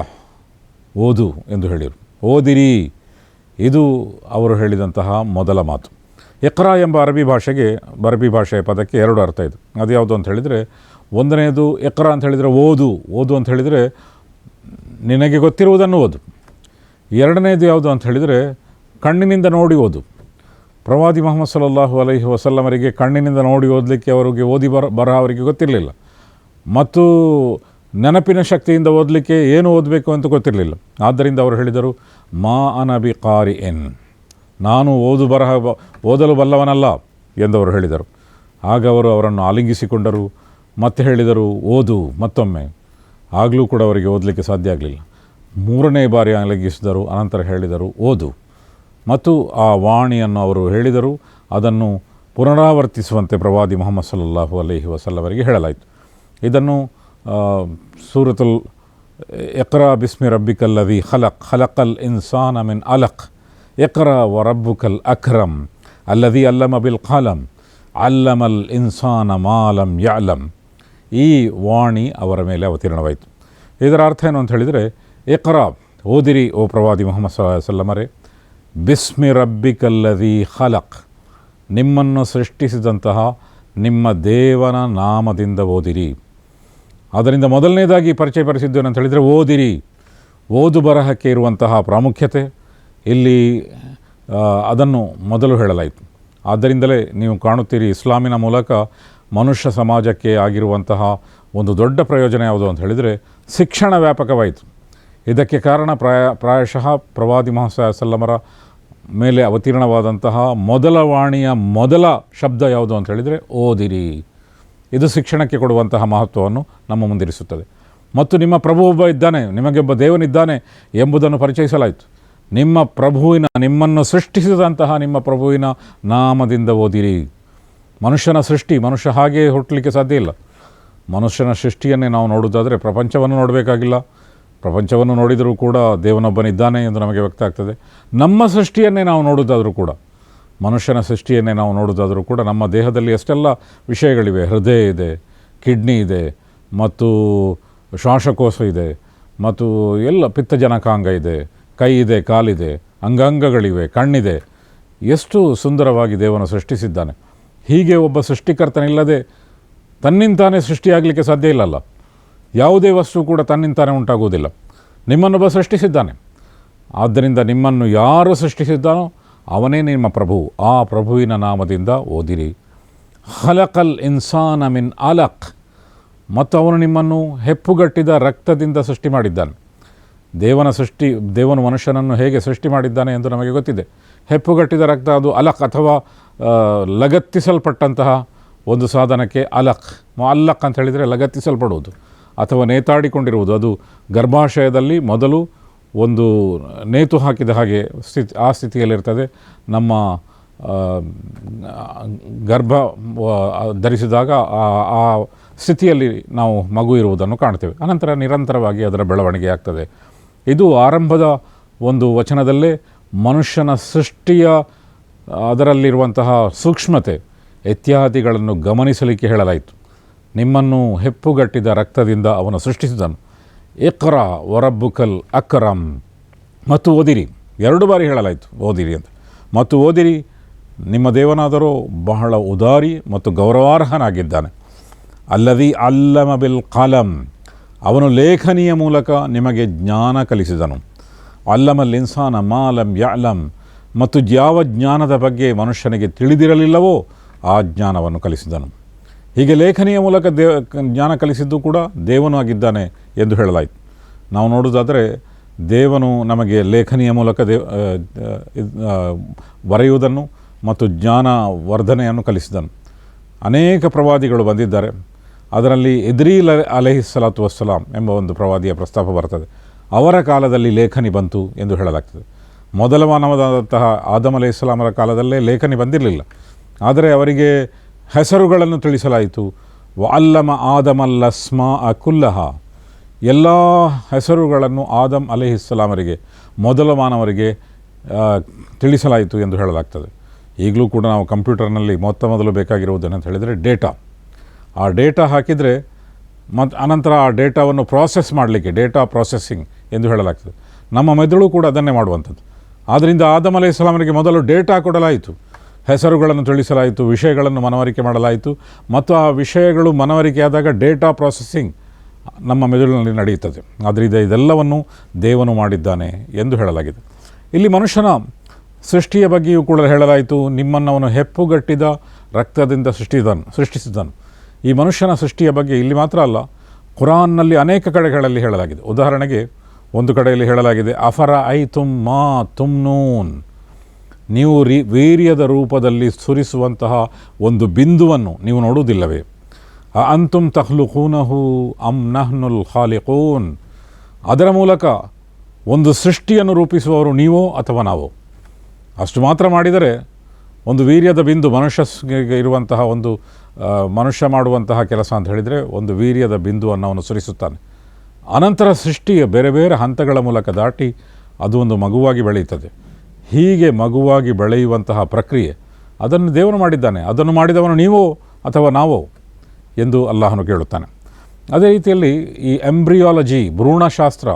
ಓದು ಎಂದು ಹೇಳಿದರು. ಓದಿರಿ, ಇದು ಅವರು ಹೇಳಿದಂತಹ ಮೊದಲ ಮಾತು. ಇಕ್ರಾ ಎಂಬ ಅರಬಿ ಭಾಷೆಯ ಪದಕ್ಕೆ ಎರಡು ಅರ್ಥ ಇದೆ. ಅದು ಯಾವುದು ಅಂತ ಹೇಳಿದರೆ, ಒಂದನೆಯದು ಇಕ್ರಾ ಅಂತ ಹೇಳಿದರೆ ಓದು ಅಂತ ಹೇಳಿದರೆ ನಿನಗೆ ಗೊತ್ತಿರುವುದನ್ನು ಓದು. ಎರಡನೇದು ಯಾವುದು ಅಂತ ಹೇಳಿದರೆ ಕಣ್ಣಿನಿಂದ ನೋಡಿ ಓದು. ಪ್ರವಾದಿ ಮುಹಮ್ಮದ್ ಸಲ್ಲಲ್ಲಾಹು ಅಲೈಹಿ ವಸಲ್ಲಮರಿಗೆ ಕಣ್ಣಿನಿಂದ ನೋಡಿ ಓದಲಿಕ್ಕೆ ಅವರಿಗೆ ಓದಿ ಬರಹ ಅವರಿಗೆ ಗೊತ್ತಿರಲಿಲ್ಲ. ಮತ್ತು ನೆನಪಿನ ಶಕ್ತಿಯಿಂದ ಓದಲಿಕ್ಕೆ ಏನು ಓದಬೇಕು ಅಂತ ಗೊತ್ತಿರಲಿಲ್ಲ. ಆದ್ದರಿಂದ ಅವರು ಹೇಳಿದರು, ಮಾ ಅನಬಿ ಕಾರಿಎನ್, ನಾನು ಓದಲು ಬಲ್ಲವನಲ್ಲ ಎಂದವರು ಹೇಳಿದರು. ಆಗ ಅವರು ಅವರನ್ನು ಆಲಿಂಗಿಸಿಕೊಂಡರು ಮತ್ತೆ ಹೇಳಿದರು, ಓದು ಮತ್ತೊಮ್ಮೆ. ಆಗಲೂ ಕೂಡ ಅವರಿಗೆ ಓದಲಿಕ್ಕೆ ಸಾಧ್ಯ ಆಗಲಿಲ್ಲ. ಮೂರನೇ ಬಾರಿ ಆಲಿಂಗಿಸಿದರು. ಅನಂತರ ಹೇಳಿದರು, ಓದು. ಮತ್ತು ಆ ವಾಣಿಯನ್ನು ಅವರು ಹೇಳಿದರು. ಅದನ್ನು ಪುನರಾವರ್ತಿಸುವಂತೆ ಪ್ರವಾದಿ ಮುಹಮ್ಮದ್ ಸಲ್ಲಲ್ಲಾಹು ಅಲೈಹಿ ವಸಲ್ಲಮರಿಗೆ ಹೇಳಲಾಯಿತು. ಇದನ್ನು ಸೂರತುಲ್ ಇಕ್ರಾ ಬಿಸ್ಮಿ ರಬ್ಬಿಕಲ್ಲದಿ ಖಲಕಲ್ ಇನ್ಸಾನ ಮಿನ್ ಅಲಕ್ ಇಕ್ರಾ ವ ರಬ್ಬುಕಲ್ ಅಕ್ರಮ್ ಅಲ್ಲದಿ ಅಲ್ಲಮ ಬಿಲ್ ಕಲಂ ಅಲ್ಲಮಲ್ ಇನ್ಸಾನ ಮಾಲಂ ಯಅಲಂ. ಈ ವಾಣಿ ಅವರ ಮೇಲೆ ಅವತೀರ್ಣವಾಯಿತು. ಇದರ ಅರ್ಥ ಏನು ಅಂತ ಹೇಳಿದರೆ, ಇಕ್ರಾ, ಓದಿರಿ ಓ ಪ್ರವಾದಿ ಮುಹಮ್ಮದ್ ಸಲ್ಲಲ್ಲಾಹು ಅಲೈಹಿ ವಸಲ್ಲಮರೇ, ಬಿಸ್ಮಿ ರಬ್ಬಿಕಲ್ಲದಿ ಖಲಕ್, ನಿಮ್ಮನ್ನು ಸೃಷ್ಟಿಸಿದಂತಹ ನಿಮ್ಮ ದೇವನ ನಾಮದಿಂದ ಓದಿರಿ. ಅದರಿಂದ ಮೊದಲನೇದಾಗಿ ಪರಿಚಯಪಡಿಸಿದ್ದು ಏನಂತ ಹೇಳಿದರೆ ಓದಿರಿ. ಓದು ಬರಹಕ್ಕೆ ಇರುವಂತಹ ಪ್ರಾಮುಖ್ಯತೆ ಇಲ್ಲಿ ಅದನ್ನು ಮೊದಲು ಹೇಳಲಾಯಿತು. ಆದ್ದರಿಂದಲೇ ನೀವು ಕಾಣುತ್ತೀರಿ, ಇಸ್ಲಾಮಿನ ಮೂಲಕ ಮನುಷ್ಯ ಸಮಾಜಕ್ಕೆ ಆಗಿರುವಂತಹ ಒಂದು ದೊಡ್ಡ ಪ್ರಯೋಜನ ಯಾವುದು ಅಂತ ಹೇಳಿದರೆ ಶಿಕ್ಷಣ ವ್ಯಾಪಕವಾಯಿತು. ಇದಕ್ಕೆ ಕಾರಣ ಪ್ರಾಯಶಃ ಪ್ರವಾದಿ ಮುಹಮ್ಮದ್ ಸಲ್ಲಲ್ಲಾಹು ಅಲೈಹಿ ವಸಲ್ಲಮರ ಮೇಲೆ ಅವತೀರ್ಣವಾದಂತಹ ಮೊದಲ ವಾಣಿಯ ಮೊದಲ ಶಬ್ದ ಯಾವುದು ಅಂತ ಹೇಳಿದರೆ ಓದಿರಿ. ಇದು ಶಿಕ್ಷಣಕ್ಕೆ ಕೊಡುವಂತಹ ಮಹತ್ವವನ್ನು ನಮ್ಮ ಮುಂದಿರಿಸುತ್ತದೆ. ಮತ್ತು ನಿಮ್ಮ ಪ್ರಭು ಒಬ್ಬ ಇದ್ದಾನೆ, ನಿಮಗೆ ಒಬ್ಬ ದೇವನಿದ್ದಾನೆ ಎಂಬುದನ್ನು ಪರಿಚಯಿಸಲಾಯಿತು. ನಿಮ್ಮನ್ನು ಸೃಷ್ಟಿಸಿದಂತಹ ನಿಮ್ಮ ಪ್ರಭುವಿನ ನಾಮದಿಂದ ಓದಿರಿ. ಮನುಷ್ಯನ ಸೃಷ್ಟಿ, ಮನುಷ್ಯ ಹಾಗೆ ಹುಟ್ಟಲಿಕ್ಕೆ ಸಾಧ್ಯ ಇಲ್ಲ. ಮನುಷ್ಯನ ಸೃಷ್ಟಿಯನ್ನೇ ನಾವು ನೋಡುವುದಾದರೆ ಪ್ರಪಂಚವನ್ನು ನೋಡಬೇಕಾಗಿಲ್ಲ. ಪ್ರಪಂಚವನ್ನು ನೋಡಿದರೂ ಕೂಡ ದೇವನೊಬ್ಬನಿದ್ದಾನೆ ಎಂದು ನಮಗೆ ವ್ಯಕ್ತ ಆಗ್ತದೆ. ನಮ್ಮ ಸೃಷ್ಟಿಯನ್ನೇ ನಾವು ನೋಡುವುದಾದರೂ ಕೂಡ, ಮನುಷ್ಯನ ಸೃಷ್ಟಿಯನ್ನೇ ನಾವು ನೋಡುವುದಾದರೂ ಕೂಡ ನಮ್ಮ ದೇಹದಲ್ಲಿ ಎಷ್ಟೆಲ್ಲ ವಿಷಯಗಳಿವೆ. ಹೃದಯ ಇದೆ, ಕಿಡ್ನಿ ಇದೆ, ಮತ್ತು ಶ್ವಾಸಕೋಶ ಇದೆ, ಮತ್ತು ಎಲ್ಲ ಪಿತ್ತಜನಕಾಂಗ ಇದೆ, ಕೈ ಇದೆ, ಕಾಲಿದೆ, ಅಂಗಾಂಗಗಳಿವೆ, ಕಣ್ಣಿದೆ. ಎಷ್ಟು ಸುಂದರವಾಗಿ ದೇವನು ಸೃಷ್ಟಿಸಿದ್ದಾನೆ. ಹೀಗೆ ಒಬ್ಬ ಸೃಷ್ಟಿಕರ್ತನಿಲ್ಲದೆ ತನ್ನಿಂತಾನೇ ಸೃಷ್ಟಿಯಾಗಲಿಕ್ಕೆ ಸಾಧ್ಯ ಇಲ್ಲಲ್ಲ. ಯಾವುದೇ ವಸ್ತು ಕೂಡ ತನ್ನಿಂತಾನೇ ಉಂಟಾಗುವುದಿಲ್ಲ. ನಿಮ್ಮನ್ನೊಬ್ಬ ಸೃಷ್ಟಿಸಿದ್ದಾನೆ. ಆದ್ದರಿಂದ ನಿಮ್ಮನ್ನು ಯಾರು ಸೃಷ್ಟಿಸಿದ್ದಾನೋ ಅವನೇ ನಿಮ್ಮ ಪ್ರಭು. ಆ ಪ್ರಭುವಿನ ನಾಮದಿಂದ ಓದಿರಿ. ಖಲಕಲ್ ಇನ್ಸಾನ ಮಿನ್ ಅಲಕ್, ಮತ್ತು ಅವನು ನಿಮ್ಮನ್ನು ಹೆಪ್ಪುಗಟ್ಟಿದ ರಕ್ತದಿಂದ ಸೃಷ್ಟಿ ಮಾಡಿದ್ದಾನೆ. ದೇವನು ಮನುಷ್ಯನನ್ನು ಹೇಗೆ ಸೃಷ್ಟಿ ಮಾಡಿದ್ದಾನೆ ಎಂದು ನಮಗೆ ಗೊತ್ತಿದೆ. ಹೆಪ್ಪುಗಟ್ಟಿದ ರಕ್ತ, ಅದು ಅಲಕ್ ಅಥವಾ ಲಗತ್ತಿಸಲ್ಪಟ್ಟಂತಹ ಒಂದು ಸಾಧನಕ್ಕೆ ಅಲಕ್ ಅಂತ ಹೇಳಿದರೆ ಲಗತ್ತಿಸಲ್ಪಡುವುದು ಅಥವಾ ನೇತಾಡಿಕೊಂಡಿರುವುದು. ಅದು ಗರ್ಭಾಶಯದಲ್ಲಿ ಮೊದಲು ಒಂದು ನೇತು ಹಾಕಿದ ಹಾಗೆ ಆ ಸ್ಥಿತಿಯಲ್ಲಿರ್ತದೆ. ನಮ್ಮ ಗರ್ಭ ಧರಿಸಿದಾಗ ಆ ಸ್ಥಿತಿಯಲ್ಲಿ ನಾವು ಮಗು ಇರುವುದನ್ನು ಕಾಣ್ತೇವೆ. ಅನಂತರ ನಿರಂತರವಾಗಿ ಅದರ ಬೆಳವಣಿಗೆ ಆಗ್ತದೆ. ಇದು ಆರಂಭದ ಒಂದು ವಚನದಲ್ಲೇ ಮನುಷ್ಯನ ಸೃಷ್ಟಿಯ ಅದರಲ್ಲಿರುವಂತಹ ಸೂಕ್ಷ್ಮತೆ ಇತ್ಯಾದಿಗಳನ್ನು ಗಮನಿಸಲಿಕ್ಕೆ ಹೇಳಲಾಯಿತು. ನಿಮ್ಮನ್ನು ಹೆಪ್ಪುಗಟ್ಟಿದ ರಕ್ತದಿಂದ ಅವನು ಸೃಷ್ಟಿಸಿದನು. ಇಕ್ರಾ ವರಬ್ಬುಕಲ್ ಅಕ್ರಮ್, ಮತ್ತು ಓದಿರಿ. 2 ಬಾರಿ ಹೇಳಲಾಯಿತು ಓದಿರಿ ಅಂತ. ಮತ್ತು ಓದಿರಿ, ನಿಮ್ಮ ದೇವನಾದರೂ ಬಹಳ ಉದಾರಿ ಮತ್ತು ಗೌರವಾರ್ಹನಾಗಿದ್ದಾನೆ. ಅಲ್ಲದಿ ಅಲ್ಲಮ ಬಿಲ್ ಕಲಂ, ಅವನು ಲೇಖನಿಯ ಮೂಲಕ ನಿಮಗೆ ಜ್ಞಾನ ಕಲಿಸಿದನು. ಅಲ್ಲಮಲ್ ಇನ್ಸಾನ ಮಾಲಂ ಯಅಲಂ, ಮತ್ತು ಯಾವ ಜ್ಞಾನದ ಬಗ್ಗೆ ಮನುಷ್ಯನಿಗೆ ತಿಳಿದಿರಲಿಲ್ಲವೋ ಆ ಜ್ಞಾನವನ್ನು ಕಲಿಸಿದನು. ಹೀಗೆ ಲೇಖನಿಯ ಮೂಲಕ ಜ್ಞಾನ ಕಲಿಸಿದ್ದು ಕೂಡ ದೇವನು ಆಗಿದ್ದಾನೆ ಎಂದು ಹೇಳಲಾಯಿತು. ನಾವು ನೋಡುವುದಾದರೆ ದೇವನು ನಮಗೆ ಲೇಖನಿಯ ಮೂಲಕ ಬರೆಯುವುದನ್ನು ಮತ್ತು ಜ್ಞಾನ ವರ್ಧನೆಯನ್ನು ಕಲಿಸಿದನು. ಅನೇಕ ಪ್ರವಾದಿಗಳು ಬಂದಿದ್ದಾರೆ. ಅದರಲ್ಲಿ ಇದ್ರೀಲ್ ಅಲೈಹಿಸ್ಸಲಾತು ವಸ್ಸಲಾಂ ಎಂಬ ಒಂದು ಪ್ರವಾದಿಯ ಪ್ರಸ್ತಾಪ ಬರ್ತದೆ. ಅವರ ಕಾಲದಲ್ಲಿ ಲೇಖನಿ ಬಂತು ಎಂದು ಹೇಳಲಾಗ್ತದೆ. ಮೊದಲ ಮಾನವನಾದಂತಹ ಆದಮ್ ಅಲೈಹಿಸ್ಸಲಾಮರ ಕಾಲದಲ್ಲೇ ಲೇಖನಿ ಬಂದಿರಲಿಲ್ಲ, ಆದರೆ ಅವರಿಗೆ ಹೆಸರುಗಳನ್ನು ತಿಳಿಸಲಾಯಿತು. ವಅಲ್ಲಮ ಆದಮಲ್ಲಸ್ಮಾ ಕುಲ್ಲಹ, ಎಲ್ಲ ಹೆಸರುಗಳನ್ನು ಆದಮ್ ಅಲೈಹಿಸ್ಸಲಾಮರಿಗೆ, ಮೊದಲ ಮಾನವರಿಗೆ ತಿಳಿಸಲಾಯಿತು ಎಂದು ಹೇಳಲಾಗ್ತದೆ. ಈಗಲೂ ಕೂಡ ನಾವು ಕಂಪ್ಯೂಟರ್ನಲ್ಲಿ ಮೊದಲು ಬೇಕಾಗಿರುವುದೇನಂತ ಹೇಳಿದರೆ ಡೇಟಾ. ಆ ಡೇಟಾ ಹಾಕಿದರೆ ಮತ್ತು ಅನಂತರ ಆ ಡೇಟಾವನ್ನು ಪ್ರಾಸೆಸ್ ಮಾಡಲಿಕ್ಕೆ ಡೇಟಾ ಪ್ರಾಸೆಸಿಂಗ್ ಎಂದು ಹೇಳಲಾಗ್ತದೆ. ನಮ್ಮ ಮೆದುಳು ಕೂಡ ಅದನ್ನೇ ಮಾಡುವಂಥದ್ದು. ಆದ್ದರಿಂದ ಆದಮ್ ಅಲೈಹಿಸ್ಸಲಾಮರಿಗೆ ಮೊದಲು ಡೇಟಾ ಕೊಡಲಾಯಿತು, ಹೆಸರುಗಳನ್ನು ತಿಳಿಸಲಾಯಿತು, ವಿಷಯಗಳನ್ನು ಮನವರಿಕೆ ಮಾಡಲಾಯಿತು, ಮತ್ತು ಆ ವಿಷಯಗಳು ಮನವರಿಕೆಯಾದಾಗ ಡೇಟಾ ಪ್ರಾಸೆಸಿಂಗ್ ನಮ್ಮ ಮೆದುಳಿನಲ್ಲಿ ನಡೆಯುತ್ತದೆ. ಆದ್ದರಿಂದ ಇದೆಲ್ಲವನ್ನು ದೇವನು ಮಾಡಿದ್ದಾನೆ ಎಂದು ಹೇಳಲಾಗಿದೆ. ಇಲ್ಲಿ ಮನುಷ್ಯನ ಸೃಷ್ಟಿಯ ಬಗ್ಗೆಯೂ ಕೂಡ ಹೇಳಲಾಯಿತು. ನಿಮ್ಮನ್ನು ಅವನು ಹೆಪ್ಪುಗಟ್ಟಿದ ರಕ್ತದಿಂದ ಸೃಷ್ಟಿಸಿದನು. ಈ ಮನುಷ್ಯನ ಸೃಷ್ಟಿಯ ಬಗ್ಗೆ ಇಲ್ಲಿ ಮಾತ್ರ ಅಲ್ಲ, ಕುರಾನ್ನಲ್ಲಿ ಅನೇಕ ಕಡೆಗಳಲ್ಲಿ ಹೇಳಲಾಗಿದೆ. ಉದಾಹರಣೆಗೆ ಒಂದು ಕಡೆಯಲ್ಲಿ ಹೇಳಲಾಗಿದೆ, ಅಫರ ಐ ತುಮ್ ಮಾ ತುಮ್ನೂನ್, ನೀವು ವೀರ್ಯದ ರೂಪದಲ್ಲಿ ಸುರಿಸುವಂತಹ ಒಂದು ಬಿಂದುವನ್ನು ನೀವು ನೋಡುವುದಿಲ್ಲವೇ? ಅಂತುಮ್ ತಖ್ಲುಖೂನಹು ಅಮ್ ನಹ್ನುಲ್ ಖಾಲಿಖೂನ್, ಅದರ ಮೂಲಕ ಒಂದು ಸೃಷ್ಟಿಯನ್ನು ರೂಪಿಸುವವರು ನೀವೋ ಅಥವಾ ನಾವೋ? ಅಷ್ಟು ಮಾತ್ರ ಮಾಡಿದರೆ ಒಂದು ವೀರ್ಯದ ಬಿಂದು ಮನುಷ್ಯಗೆ ಇರುವಂತಹ ಒಂದು ಮನುಷ್ಯ ಮಾಡುವಂತಹ ಕೆಲಸ ಅಂತ ಹೇಳಿದರೆ ಒಂದು ವೀರ್ಯದ ಬಿಂದುವನ್ನು ಅವನು ಸುರಿಸುತ್ತಾನೆ. ಅನಂತರ ಸೃಷ್ಟಿಯ ಬೇರೆ ಬೇರೆ ಹಂತಗಳ ಮೂಲಕ ದಾಟಿ ಅದು ಒಂದು ಮಗುವಾಗಿ ಬೆಳೆಯುತ್ತದೆ. ಹೀಗೆ ಮಗುವಾಗಿ ಬೆಳೆಯುವಂತಹ ಪ್ರಕ್ರಿಯೆ ಅದನ್ನು ದೇವನು ಮಾಡಿದ್ದಾನೆ. ಅದನ್ನು ಮಾಡಿದವನು ನೀವೋ ಅಥವಾ ನಾವೋ ಎಂದು ಅಲ್ಲಾಹನು ಕೇಳುತ್ತಾನೆ. ಅದೇ ರೀತಿಯಲ್ಲಿ ಈ ಎಂಬ್ರಿಯಾಲಜಿ, ಭ್ರೂಣಶಾಸ್ತ್ರ,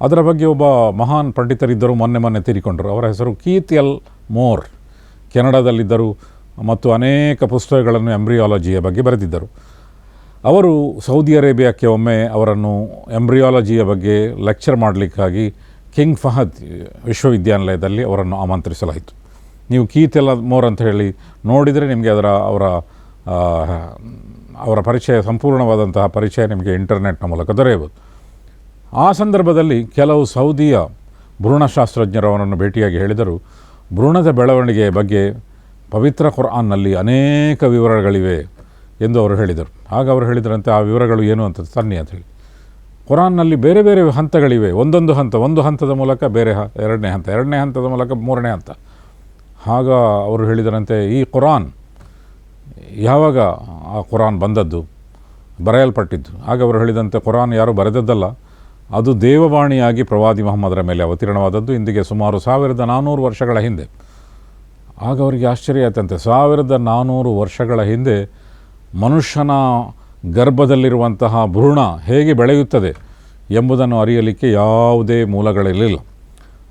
ಅದರ ಬಗ್ಗೆ ಒಬ್ಬ ಮಹಾನ್ ಪಂಡಿತರಿದ್ದರು, ಮೊನ್ನೆ ತೀರಿಕೊಂಡರು. ಅವರ ಹೆಸರು ಕೀತ್ ಎಲ್ ಮೋರ್. ಕೆನಡಾದಲ್ಲಿದ್ದರು ಮತ್ತು ಅನೇಕ ಪುಸ್ತಕಗಳನ್ನು ಎಂಬ್ರಿಯಾಲಜಿಯ ಬಗ್ಗೆ ಬರೆದಿದ್ದರು. ಅವರು ಸೌದಿ ಅರೇಬಿಯಾಕ್ಕೆ ಒಮ್ಮೆ ಅವರನ್ನು ಎಂಬ್ರಿಯಾಲಜಿಯ ಬಗ್ಗೆ ಲೆಕ್ಚರ್ ಮಾಡಲಿಕ್ಕಾಗಿ ಕಿಂಗ್ ಫಹದ್ ವಿಶ್ವವಿದ್ಯಾನಿಲಯದಲ್ಲಿ ಅವರನ್ನು ಆಮಂತ್ರಿಸಲಾಯಿತು. ನೀವು ಕೀತ್ ಎಲ್ ಮೋರ್ ಅಂತ ಹೇಳಿ ನೋಡಿದರೆ ನಿಮಗೆ ಅವರ ಪರಿಚಯ, ಸಂಪೂರ್ಣವಾದಂತಹ ಪರಿಚಯ ನಿಮಗೆ ಇಂಟರ್ನೆಟ್ನ ಮೂಲಕ ದೊರೆಯಬಹುದು. ಆ ಸಂದರ್ಭದಲ್ಲಿ ಕೆಲವು ಸೌದಿಯ ಭ್ರೂಣಶಾಸ್ತ್ರಜ್ಞರು ಅವರನ್ನು ಭೇಟಿಯಾಗಿ ಹೇಳಿದರು, ಭ್ರೂಣದ ಬೆಳವಣಿಗೆಯ ಬಗ್ಗೆ ಪವಿತ್ರ ಕುರ್ಆನ್ನಲ್ಲಿ ಅನೇಕ ವಿವರಗಳಿವೆ ಎಂದು ಅವರು ಹೇಳಿದರು. ಆಗ ಅವರು ಹೇಳಿದರಂತೆ, ಆ ವಿವರಗಳು ಏನು ಅಂತ ತನ್ನಿ ಅಂತ ಹೇಳಿ. ಕುರಾನ್ನಲ್ಲಿ ಬೇರೆ ಬೇರೆ ಹಂತಗಳಿವೆ. ಒಂದೊಂದು ಹಂತ, ಒಂದು ಹಂತದ ಮೂಲಕ ಬೇರೆ ಎರಡನೇ ಹಂತ, ಎರಡನೇ ಹಂತದ ಮೂಲಕ ಮೂರನೇ ಹಂತ. ಆಗ ಅವರು ಹೇಳಿದರಂತೆ, ಈ ಕುರಾನ್ ಯಾವಾಗ ಆ ಕುರಾನ್ ಬಂದದ್ದು, ಬರೆಯಲ್ಪಟ್ಟಿದ್ದು? ಆಗ ಅವರು ಹೇಳಿದಂತೆ, ಕುರಾನ್ ಯಾರು ಬರೆದದ್ದಲ್ಲ, ಅದು ದೇವವಾಣಿಯಾಗಿ ಪ್ರವಾದಿ ಮೊಹಮ್ಮದರ ಮೇಲೆ ಅವತೀರ್ಣವಾದದ್ದು, ಇಂದಿಗೆ ಸುಮಾರು 1400 ವರ್ಷಗಳ ಹಿಂದೆ. ಆಗ ಅವರಿಗೆ ಆಶ್ಚರ್ಯ ಆಯ್ತಂತೆ. 1400 ವರ್ಷಗಳ ಹಿಂದೆ ಮನುಷ್ಯನ ಗರ್ಭದಲ್ಲಿರುವಂತಹ ಭ್ರೂಣ ಹೇಗೆ ಬೆಳೆಯುತ್ತದೆ ಎಂಬುದನ್ನು ಅರಿಯಲಿಕ್ಕೆ ಯಾವುದೇ ಮೂಲಗಳಿರಲಿಲ್ಲ.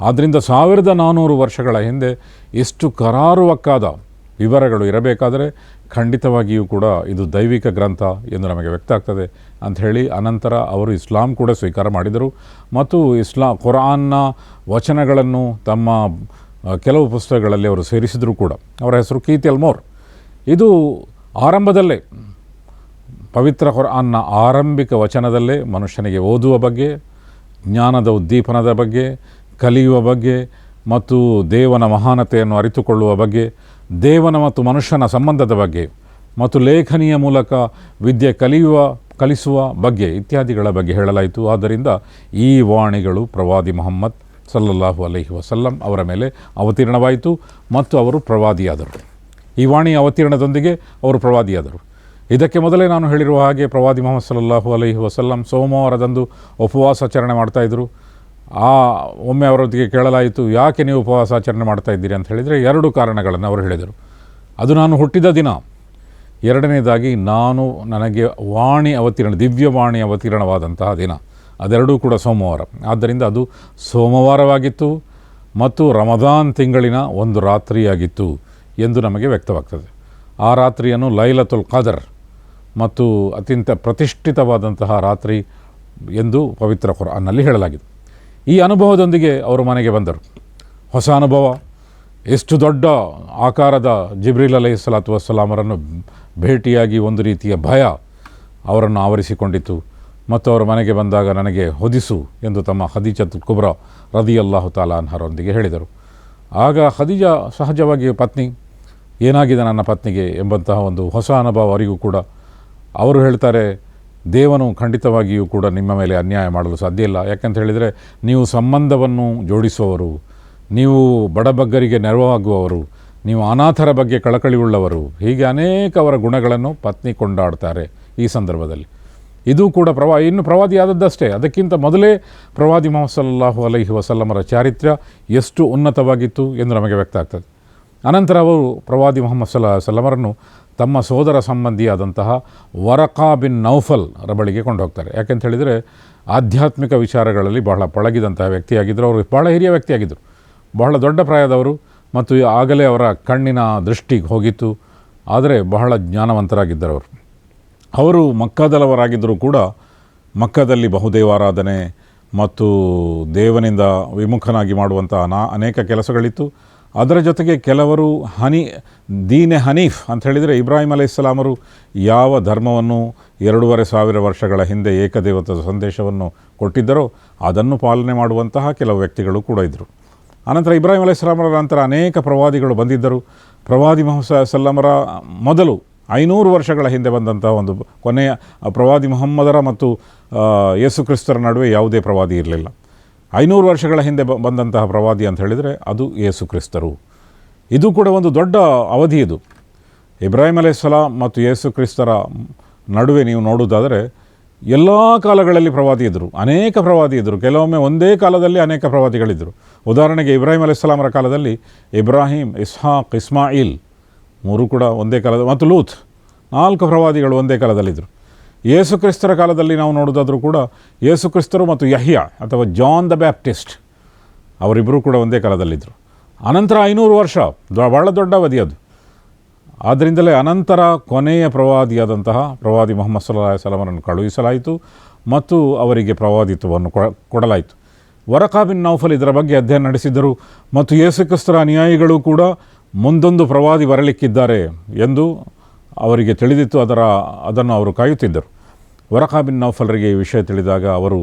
ಆದ್ದರಿಂದ 1400 ವರ್ಷಗಳ ಹಿಂದೆ ಎಷ್ಟು ಕರಾರುವಕ್ಕಾದ ವಿವರಗಳು ಇರಬೇಕಾದರೆ ಖಂಡಿತವಾಗಿಯೂ ಕೂಡ ಇದು ದೈವಿಕ ಗ್ರಂಥ ಎಂದು ನಮಗೆ ವ್ಯಕ್ತ ಆಗ್ತದೆ ಅಂಥೇಳಿ ಅನಂತರ ಅವರು ಇಸ್ಲಾಂ ಕೂಡ ಸ್ವೀಕಾರ ಮಾಡಿದರು ಮತ್ತು ಕುರಾನ್ನ ವಚನಗಳನ್ನು ತಮ್ಮ ಕೆಲವು ಪುಸ್ತಕಗಳಲ್ಲಿ ಅವರು ಸೇರಿಸಿದರು ಕೂಡ. ಅವರ ಹೆಸರು ಕೀತ್ ಎಲ್ ಮೋರ್. ಇದು ಆರಂಭದಲ್ಲೇ ಪವಿತ್ರ ಕುರಾನ್ನ ಆರಂಭಿಕ ವಚನದಲ್ಲೇ ಮನುಷ್ಯನಿಗೆ ಓದುವ ಬಗ್ಗೆ, ಜ್ಞಾನದ ಉದ್ದೀಪನದ ಬಗ್ಗೆ, ಕಲಿಯುವ ಬಗ್ಗೆ ಮತ್ತು ದೇವನ ಮಹಾನತೆಯನ್ನು ಅರಿತುಕೊಳ್ಳುವ ಬಗ್ಗೆ, ದೇವನ ಮತ್ತು ಮನುಷ್ಯನ ಸಂಬಂಧದ ಬಗ್ಗೆ ಮತ್ತು ಲೇಖನಿಯ ಮೂಲಕ ವಿದ್ಯೆ ಕಲಿಸುವ ಬಗ್ಗೆ ಇತ್ಯಾದಿಗಳ ಬಗ್ಗೆ ಹೇಳಲಾಯಿತು. ಆದ್ದರಿಂದ ಈ ವಾಣಿಗಳು ಪ್ರವಾದಿ ಮುಹಮ್ಮದ್ ಸಲ್ಲಲ್ಲಾಹು ಅಲೈಹಿ ವಸಲ್ಲಂ ಅವರ ಮೇಲೆ ಅವತೀರ್ಣವಾಯಿತು ಮತ್ತು ಅವರು ಪ್ರವಾದಿಯಾದರು. ಈ ವಾಣಿಯ ಅವತೀರ್ಣದೊಂದಿಗೆ ಅವರು ಪ್ರವಾದಿಯಾದರು. ಇದಕ್ಕೆ ಮೊದಲೇ ನಾನು ಹೇಳಿರುವ ಹಾಗೆ ಪ್ರವಾದಿ ಮುಹಮ್ಮದ್ ಸಲ್ಲಲ್ಲಾಹು ಅಲೈಹಿ ವಸಲ್ಲಂ ಸೋಮವಾರದಂದು ಉಪವಾಸಾಚರಣೆ ಮಾಡ್ತಾಯಿದ್ರು. ಒಮ್ಮೆ ಅವರೊಂದಿಗೆ ಕೇಳಲಾಯಿತು, ಯಾಕೆ ನೀವು ಉಪವಾಸಾಚರಣೆ ಮಾಡ್ತಾ ಇದ್ದೀರಿ ಅಂತ ಹೇಳಿದರೆ 2 ಕಾರಣಗಳನ್ನು ಅವರು ಹೇಳಿದರು. ಅದು ನಾನು ಹುಟ್ಟಿದ ದಿನ, ಎರಡನೇದಾಗಿ ನನಗೆ ದಿವ್ಯವಾಣಿ ಅವತೀರ್ಣವಾದಂತಹ ದಿನ, ಅದೆರಡೂ ಕೂಡ ಸೋಮವಾರ. ಆದ್ದರಿಂದ ಅದು ಸೋಮವಾರವಾಗಿತ್ತು ಮತ್ತು ರಮದಾನ್ ತಿಂಗಳಿನ ಒಂದು ರಾತ್ರಿಯಾಗಿತ್ತು ಎಂದು ನಮಗೆ ವ್ಯಕ್ತವಾಗ್ತದೆ. ಆ ರಾತ್ರಿಯನ್ನು ಲೈಲತುಲ್ ಖದರ್ ಮತ್ತು ಅತ್ಯಂತ ಪ್ರತಿಷ್ಠಿತವಾದಂತಹ ರಾತ್ರಿ ಎಂದು ಪವಿತ್ರ ಕುರ್ಆನ್ನಲ್ಲಿ ಹೇಳಲಾಗಿದೆ. ಈ ಅನುಭವದೊಂದಿಗೆ ಅವರು ಮನೆಗೆ ಬಂದರು. ಹೊಸ ಅನುಭವ, ಎಷ್ಟು ದೊಡ್ಡ ಆಕಾರದ ಜಿಬ್ರೀಲ್ ಅಲೈಹಿಸ್ಸಲಾತು ವಸ್ಸಲಾಮರನ್ನು ಭೇಟಿಯಾಗಿ ಒಂದು ರೀತಿಯ ಭಯ ಅವರನ್ನು ಆವರಿಸಿಕೊಂಡಿತು. ಮತ್ತು ಅವರ ಮನೆಗೆ ಬಂದಾಗ ನನಗೆ ಹೊದಿಸು ಎಂದು ತಮ್ಮ ಖದೀಜತುಲ್ ಕುಬ್ರಾ ರದಿಯಲ್ಲಾಹು ತಾಲಾ ಅನ್ಹರೊಂದಿಗೆ ಹೇಳಿದರು. ಆಗ ಖದೀಜಾ ಸಹಜವಾಗಿ ಪತ್ನಿ, ಏನಾಗಿದೆ ನನ್ನ ಪತ್ನಿಗೆ ಎಂಬಂತಹ ಒಂದು ಹೊಸ ಅನುಭವ ಅವರಿಗೂ ಕೂಡ. ಅವರು ಹೇಳ್ತಾರೆ, ದೇವನು ಖಂಡಿತವಾಗಿಯೂ ಕೂಡ ನಿಮ್ಮ ಮೇಲೆ ಅನ್ಯಾಯ ಮಾಡಲು ಸಾಧ್ಯ ಇಲ್ಲ. ಯಾಕಂತ ಹೇಳಿದರೆ ನೀವು ಸಂಬಂಧವನ್ನು ಜೋಡಿಸುವವರು, ನೀವು ಬಡಬಗ್ಗರಿಗೆ ನೆರವಾಗುವವರು, ನೀವು ಅನಾಥರ ಬಗ್ಗೆ ಕಳಕಳಿ ಉಳ್ಳವರು, ಹೀಗೆ ಅನೇಕ ಅವರ ಗುಣಗಳನ್ನು ಪತ್ನಿ ಕೊಂಡಾಡ್ತಾರೆ ಈ ಸಂದರ್ಭದಲ್ಲಿ. ಇದು ಕೂಡ ಇನ್ನು ಪ್ರವಾದಿ ಆದದ್ದಷ್ಟೇ. ಅದಕ್ಕಿಂತ ಮೊದಲೇ ಪ್ರವಾದಿ ಮುಹಮ್ಮದ್ ಸಲ್ಲಲ್ಲಾಹು ಅಲೈಹಿ ವಸಲ್ಲಮರ ಚಾರಿತ್ರ್ಯ ಎಷ್ಟು ಉನ್ನತವಾಗಿತ್ತು ಎಂದು ನಮಗೆ ವ್ಯಕ್ತ ಆಗ್ತದೆ. ಅನಂತರ ಅವರು ಪ್ರವಾದಿ ಮುಹಮ್ಮದ್ ಸಲ್ಲಲ್ಲಾಹು ಅಲೈಹಿ ವಸಲ್ಲಮರನ್ನು ತಮ್ಮ ಸೋದರ ಸಂಬಂಧಿಯಾದಂತಹ ವರಕಾ ಬಿನ್ ನೌಫಲ್ ಬಳಿಗೆ ಕೊಂಡು ಹೋಗ್ತಾರೆ. ಯಾಕೆಂತ ಹೇಳಿದರೆ ಆಧ್ಯಾತ್ಮಿಕ ವಿಚಾರಗಳಲ್ಲಿ ಬಹಳ ಪಳಗಿದಂತಹ ವ್ಯಕ್ತಿಯಾಗಿದ್ದರು. ಅವರು ಬಹಳ ಹಿರಿಯ ವ್ಯಕ್ತಿಯಾಗಿದ್ದರು, ಬಹಳ ದೊಡ್ಡ ಪ್ರಾಯದವರು, ಮತ್ತು ಆಗಲೇ ಅವರ ಕಣ್ಣಿನ ದೃಷ್ಟಿಗೆ ಹೋಗಿತ್ತು. ಆದರೆ ಬಹಳ ಜ್ಞಾನವಂತರಾಗಿದ್ದರು. ಅವರು ಮಕ್ಕಾದವರಾಗಿದ್ದರೂ ಕೂಡ ಮಕ್ಕದಲ್ಲಿ ಬಹುದೇವಾರಾಧನೆ ಮತ್ತು ದೇವನಿಂದ ವಿಮುಖನಾಗಿ ಮಾಡುವಂಥ ಅನೇಕ ಕೆಲಸಗಳಿತ್ತು. ಅದರ ಜೊತೆಗೆ ಕೆಲವರು ದೀನೆ ಹನೀಫ್ ಅಂತ ಹೇಳಿದರೆ ಇಬ್ರಾಹಿಂ ಅಲೈಹಿಸ್ಸಲಾಮರು ಯಾವ ಧರ್ಮವನ್ನು 2500 ವರ್ಷಗಳ ಹಿಂದೆ ಏಕದೇವತದ ಸಂದೇಶವನ್ನು ಕೊಟ್ಟಿದ್ದರೋ ಅದನ್ನು ಪಾಲನೆ ಮಾಡುವಂತಹ ಕೆಲವು ವ್ಯಕ್ತಿಗಳು ಕೂಡ ಇದ್ದರು. ಅನಂತರ ಇಬ್ರಾಹಿಂ ಅಲೈಹಿಸ್ಸಲಾಮರ ನಂತರ ಅನೇಕ ಪ್ರವಾದಿಗಳು ಬಂದಿದ್ದರು. ಪ್ರವಾದಿ ಮುಹಮ್ಮದ್ ಸಲ್ಲಮರ ಮೊದಲು 500 ವರ್ಷಗಳ ಹಿಂದೆ ಬಂದಂತಹ ಒಂದು ಕೊನೆಯ ಪ್ರವಾದಿ ಮುಹಮ್ಮದರ ಮತ್ತು ಯೇಸು ಕ್ರಿಸ್ತರ ನಡುವೆ ಯಾವುದೇ ಪ್ರವಾದಿ ಇರಲಿಲ್ಲ. 500 ವರ್ಷಗಳ ಹಿಂದೆ ಬಂದಂತಹ ಪ್ರವಾದಿ ಅಂತ ಹೇಳಿದರೆ ಅದು ಯೇಸು ಕ್ರಿಸ್ತರು. ಇದು ಕೂಡ ಒಂದು ದೊಡ್ಡ ಅವಧಿ. ಇದು ಇಬ್ರಾಹಿಂ ಅಲೈಹಿಸ್ಸಲಾಂ ಮತ್ತು ಯೇಸು ಕ್ರಿಸ್ತರ ನಡುವೆ ನೀವು ನೋಡುವುದಾದರೆ ಎಲ್ಲ ಕಾಲಗಳಲ್ಲಿ ಪ್ರವಾದಿ ಇದ್ದರು, ಅನೇಕ ಪ್ರವಾದಿ ಇದ್ದರು. ಕೆಲವೊಮ್ಮೆ ಒಂದೇ ಕಾಲದಲ್ಲಿ ಅನೇಕ ಪ್ರವಾದಿಗಳಿದ್ದರು. ಉದಾಹರಣೆಗೆ ಇಬ್ರಾಹಿಂ ಅಲೈಹಿಸ್ಸಲಾಮರ ಕಾಲದಲ್ಲಿ ಇಬ್ರಾಹಿಂ, ಇಸ್ಹಾಕ್, ಇಸ್ಮಾಯಿಲ್ 3 ಕೂಡ ಒಂದೇ ಕಾಲದ, ಮತ್ತು ಲೂತ್ 4 ಪ್ರವಾದಿಗಳು ಒಂದೇ ಕಾಲದಲ್ಲಿದ್ದರು. ಯೇಸು ಕ್ರಿಸ್ತರ ಕಾಲದಲ್ಲಿ ನಾವು ನೋಡೋದಾದರೂ ಕೂಡ ಯೇಸು ಕ್ರಿಸ್ತರು ಮತ್ತು ಯಹ್ಯ ಅಥವಾ ಜಾನ್ ದ ಬ್ಯಾಪ್ಟಿಸ್ಟ್ ಅವರಿಬ್ಬರೂ ಕೂಡ ಒಂದೇ ಕಾಲದಲ್ಲಿದ್ದರು. ಅನಂತರ 500 ವರ್ಷ ಬಹಳ ದೊಡ್ಡ ಅವಧಿ ಅದು. ಆದ್ದರಿಂದಲೇ ಅನಂತರ ಕೊನೆಯ ಪ್ರವಾದಿಯಾದಂತಹ ಪ್ರವಾದಿ ಮುಹಮ್ಮದ್ ಸಲ್ಲಲ್ಲಾಹು ಅಲೈಹಿ ವಸಲ್ಲಮರನ್ನು ಕಳುಹಿಸಲಾಯಿತು ಮತ್ತು ಅವರಿಗೆ ಪ್ರವಾದಿತ್ವವನ್ನು ಕೊಡಲಾಯಿತು. ವರಕಾ ಬಿನ್ ನೌಫಲ್ ಇದರ ಬಗ್ಗೆ ಅಧ್ಯಯನ ನಡೆಸಿದ್ದರು ಮತ್ತು ಯೇಸು ಕ್ರಿಸ್ತರ ಅನುಯಾಯಿಗಳು ಕೂಡ ಮುಂದೊಂದು ಪ್ರವಾದಿ ಬರಲಿಕ್ಕಿದ್ದಾರೆ ಎಂದು ಅವರಿಗೆ ತಿಳಿದಿತ್ತು. ಅದನ್ನು ಅವರು ಕಾಯುತ್ತಿದ್ದರು. ವರಕಾ ಬಿನ್ ನೌಫಲ್ರಿಗೆ ಈ ವಿಷಯ ತಿಳಿದಾಗ ಅವರು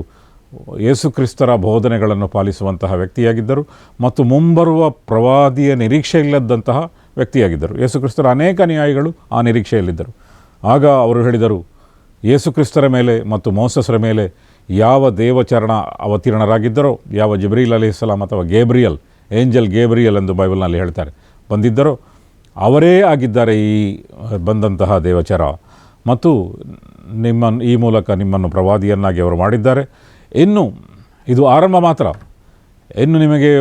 ಯೇಸು ಕ್ರಿಸ್ತರ ಬೋಧನೆಗಳನ್ನು ಪಾಲಿಸುವಂತಹ ವ್ಯಕ್ತಿಯಾಗಿದ್ದರು ಮತ್ತು ಮುಂಬರುವ ಪ್ರವಾದಿಯ ನಿರೀಕ್ಷೆ ಇಲ್ಲದಂತಹ ವ್ಯಕ್ತಿಯಾಗಿದ್ದರು. ಯೇಸು ಕ್ರಿಸ್ತರ ಅನೇಕ ಅನುಯಾಯಿಗಳು ಆ ನಿರೀಕ್ಷೆಯಲ್ಲಿದ್ದರು. ಆಗ ಅವರು ಹೇಳಿದರು, ಯೇಸು ಕ್ರಿಸ್ತರ ಮೇಲೆ ಮತ್ತು ಮೋಸಸರ ಮೇಲೆ ಯಾವ ದೇವಚರಣ ಅವತೀರ್ಣರಾಗಿದ್ದರೋ, ಯಾವ ಜಿಬ್ರೀಲ್ ಅಲೈಹಿಸ್ಸಲಾಂ ಅಥವಾ ಏಂಜಲ್ ಗೇಬ್ರಿಯಲ್ ಎಂದು ಬೈಬಲ್ನಲ್ಲಿ ಹೇಳ್ತಾರೆ ಬಂದಿದ್ದರೋ ಅವರೇ ಆಗಿದ್ದಾರೆ ಈ ಬಂದಂತಹ ದೇವಚರ, ಮತ್ತು ಈ ಮೂಲಕ ನಿಮ್ಮನ್ನು ಪ್ರವಾದಿಯನ್ನಾಗಿ ಅವರು ಮಾಡಿದ್ದಾರೆ. ಇನ್ನು ಇದು ಆರಂಭ ಮಾತ್ರ. ಇನ್ನು ನಿಮಗೆ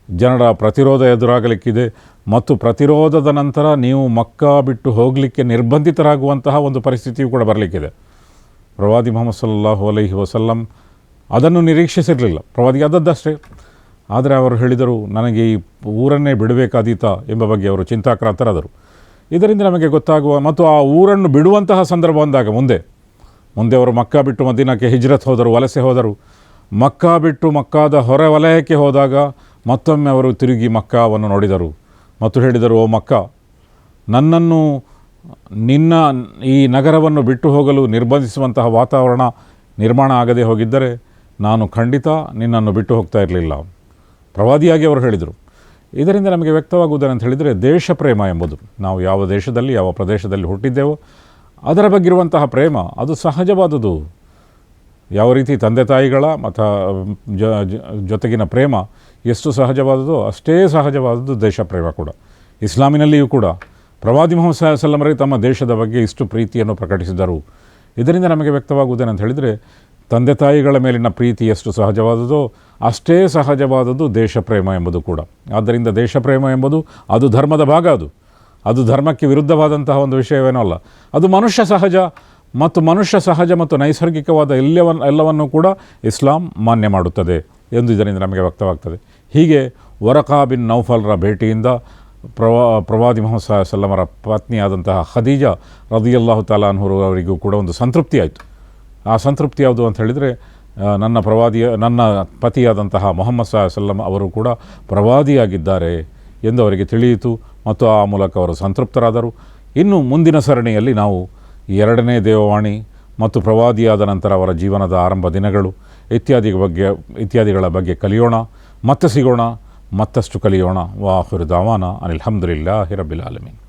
ಜನರ ಪ್ರತಿರೋಧ ಎದುರಾಗಲಿಕ್ಕಿದೆ ಮತ್ತು ಪ್ರತಿರೋಧದ ನಂತರ ನೀವು ಮಕ್ಕಾ ಬಿಟ್ಟು ಹೋಗಲಿಕ್ಕೆ ನಿರ್ಬಂಧಿತರಾಗುವಂತಹ ಒಂದು ಪರಿಸ್ಥಿತಿಯೂ ಕೂಡ ಬರಲಿಕ್ಕಿದೆ. ಪ್ರವಾದಿ ಮುಹಮ್ಮದ್ ಸಲ್ಲಲ್ಲಾಹು ಅಲೈಹಿ ವಸಲ್ಲಂ ಅದನ್ನು ನಿರೀಕ್ಷಿಸಿರಲಿಲ್ಲ, ಪ್ರವಾದಿ ಆದದ್ದಷ್ಟೇ. ಆದರೆ ಅವರು ಹೇಳಿದರು, ನನಗೆ ಈ ಊರನ್ನೇ ಬಿಡಬೇಕಾದೀತಾ ಎಂಬ ಬಗ್ಗೆ ಅವರು ಚಿಂತಾಕ್ರಾಂತರಾದರು. ಇದರಿಂದ ನಮಗೆ ಗೊತ್ತಾಗುವ ಮತ್ತು ಆ ಊರನ್ನು ಬಿಡುವಂತಹ ಸಂದರ್ಭ ಬಂದಾಗ ಮುಂದೆ ಅವರು ಮಕ್ಕಾ ಬಿಟ್ಟು ಮದೀನಾಕ್ಕೆ ಹಿಜ್ರತ್ ಹೋದರು, ವಲಸೆ ಹೋದರು. ಮಕ್ಕಾ ಬಿಟ್ಟು ಮಕ್ಕಾದ ಹೊರ ವಲಯಕ್ಕೆ ಹೋದಾಗ ಮತ್ತೊಮ್ಮೆ ಅವರು ತಿರುಗಿ ಮಕ್ಕಾವನ್ನು ನೋಡಿದರು ಮತ್ತು ಹೇಳಿದರು, ಓ ಮಕ್ಕಾ, ನನ್ನನ್ನು ನಿನ್ನ ಈ ನಗರವನ್ನು ಬಿಟ್ಟು ಹೋಗಲು ನಿರ್ಬಂಧಿಸುವಂತಹ ವಾತಾವರಣ ನಿರ್ಮಾಣ ಆಗದೆ ಹೋಗಿದ್ದರೆ ನಾನು ಖಂಡಿತ ನಿನ್ನನ್ನು ಬಿಟ್ಟು ಹೋಗ್ತಾ ಇರಲಿಲ್ಲ. ಪ್ರವಾದಿಯಾಗಿ ಅವರು ಹೇಳಿದರು. ಇದರಿಂದ ನಮಗೆ ವ್ಯಕ್ತವಾಗುವುದೇನಂತ ಹೇಳಿದರೆ ದೇಶ ಪ್ರೇಮ ಎಂಬುದು, ನಾವು ಯಾವ ದೇಶದಲ್ಲಿ ಯಾವ ಪ್ರದೇಶದಲ್ಲಿ ಹುಟ್ಟಿದ್ದೇವೋ ಅದರ ಬಗ್ಗಿರುವಂತಹ ಪ್ರೇಮ ಅದು ಸಹಜವಾದುದು. ಯಾವ ರೀತಿ ತಂದೆ ತಾಯಿಗಳ ಮತ್ತು ಜೊತೆಗಿನ ಪ್ರೇಮ ಎಷ್ಟು ಸಹಜವಾದುದೋ ಅಷ್ಟೇ ಸಹಜವಾದದ್ದು ದೇಶ ಪ್ರೇಮ ಕೂಡ. ಇಸ್ಲಾಮಿನಲ್ಲಿಯೂ ಕೂಡ ಪ್ರವಾದಿ ಮುಹಮ್ಮದ್ ಸಲ್ಲಲ್ಲಾಹು ಅಲೈಹಿ ವಸಲ್ಲಂ ತಮ್ಮ ದೇಶದ ಬಗ್ಗೆ ಇಷ್ಟು ಪ್ರೀತಿಯನ್ನು ಪ್ರಕಟಿಸಿದರು. ಇದರಿಂದ ನಮಗೆ ವ್ಯಕ್ತವಾಗುವುದೇನಂತ ಹೇಳಿದರೆ ತಂದೆ ತಾಯಿಗಳ ಮೇಲಿನ ಪ್ರೀತಿ ಎಷ್ಟು ಸಹಜವಾದುದೋ ಅಷ್ಟೇ ಸಹಜವಾದದ್ದು ದೇಶ ಪ್ರೇಮ ಎಂಬುದು ಕೂಡ. ಆದ್ದರಿಂದ ದೇಶ ಪ್ರೇಮ ಎಂಬುದು ಅದು ಧರ್ಮದ ಭಾಗ, ಅದು ಧರ್ಮಕ್ಕೆ ವಿರುದ್ಧವಾದಂತಹ ಒಂದು ವಿಷಯವೇನೂ ಅಲ್ಲ. ಅದು ಮನುಷ್ಯ ಸಹಜ ಮತ್ತು ನೈಸರ್ಗಿಕವಾದ ಎಲ್ಲವನ್ನೂ ಕೂಡ ಇಸ್ಲಾಂ ಮಾನ್ಯ ಮಾಡುತ್ತದೆ ಎಂದು ಇದರಿಂದ ನಮಗೆ ವ್ಯಕ್ತವಾಗ್ತದೆ. ಹೀಗೆ ವರಕಾ ಬಿನ್ ನೌಫಲ್ರ ಭೇಟಿಯಿಂದ ಪ್ರವಾದಿ ಮುಹಮ್ಮದ್ ಸಲ್ಲಲ್ಲಾಹು ಅಲೈಹಿ ವಸಲ್ಲಮರ ಪತ್ನಿಯಾದಂತಹ ಖದೀಜಾ ರದಿಯಲ್ಲಾಹು ತಆಲಾ ಅನ್ಹು ಅವರಿಗೂ ಕೂಡ ಒಂದು ಸಂತೃಪ್ತಿ ಆಯಿತು. ಆ ಸಂತೃಪ್ತಿ ಯಾವುದು ಅಂತ ಹೇಳಿದರೆ, ನನ್ನ ಪತಿಯಾದಂತಹ ಮುಹಮ್ಮದ್ ಸಲ್ಲಲ್ಲಾಹು ಅಲೈಹಿ ವಸಲ್ಲಂ ಅವರು ಕೂಡ ಪ್ರವಾದಿಯಾಗಿದ್ದಾರೆ ಎಂದು ಅವರಿಗೆ ತಿಳಿಯಿತು ಮತ್ತು ಆ ಮೂಲಕ ಅವರು ಸಂತೃಪ್ತರಾದರು. ಇನ್ನು ಮುಂದಿನ ಸರಣಿಯಲ್ಲಿ ನಾವು ಎರಡನೇ ದೇವವಾಣಿ ಮತ್ತು ಪ್ರವಾದಿಯಾದ ನಂತರ ಅವರ ಜೀವನದ ಆರಂಭ ದಿನಗಳು ಇತ್ಯಾದಿಗಳ ಬಗ್ಗೆ ಕಲಿಯೋಣ. ಮತ್ತೆ ಸಿಗೋಣ, ಮತ್ತಷ್ಟು ಕಲಿಯೋಣ. ವಾಖಿರು ದಾವಾನಾ ಅನಿಲ್ ಹಮ್ದುಲಿಲ್ಲಾಹಿ ರಬ್ಬಿಲ್ ಆಲಮೀನ್.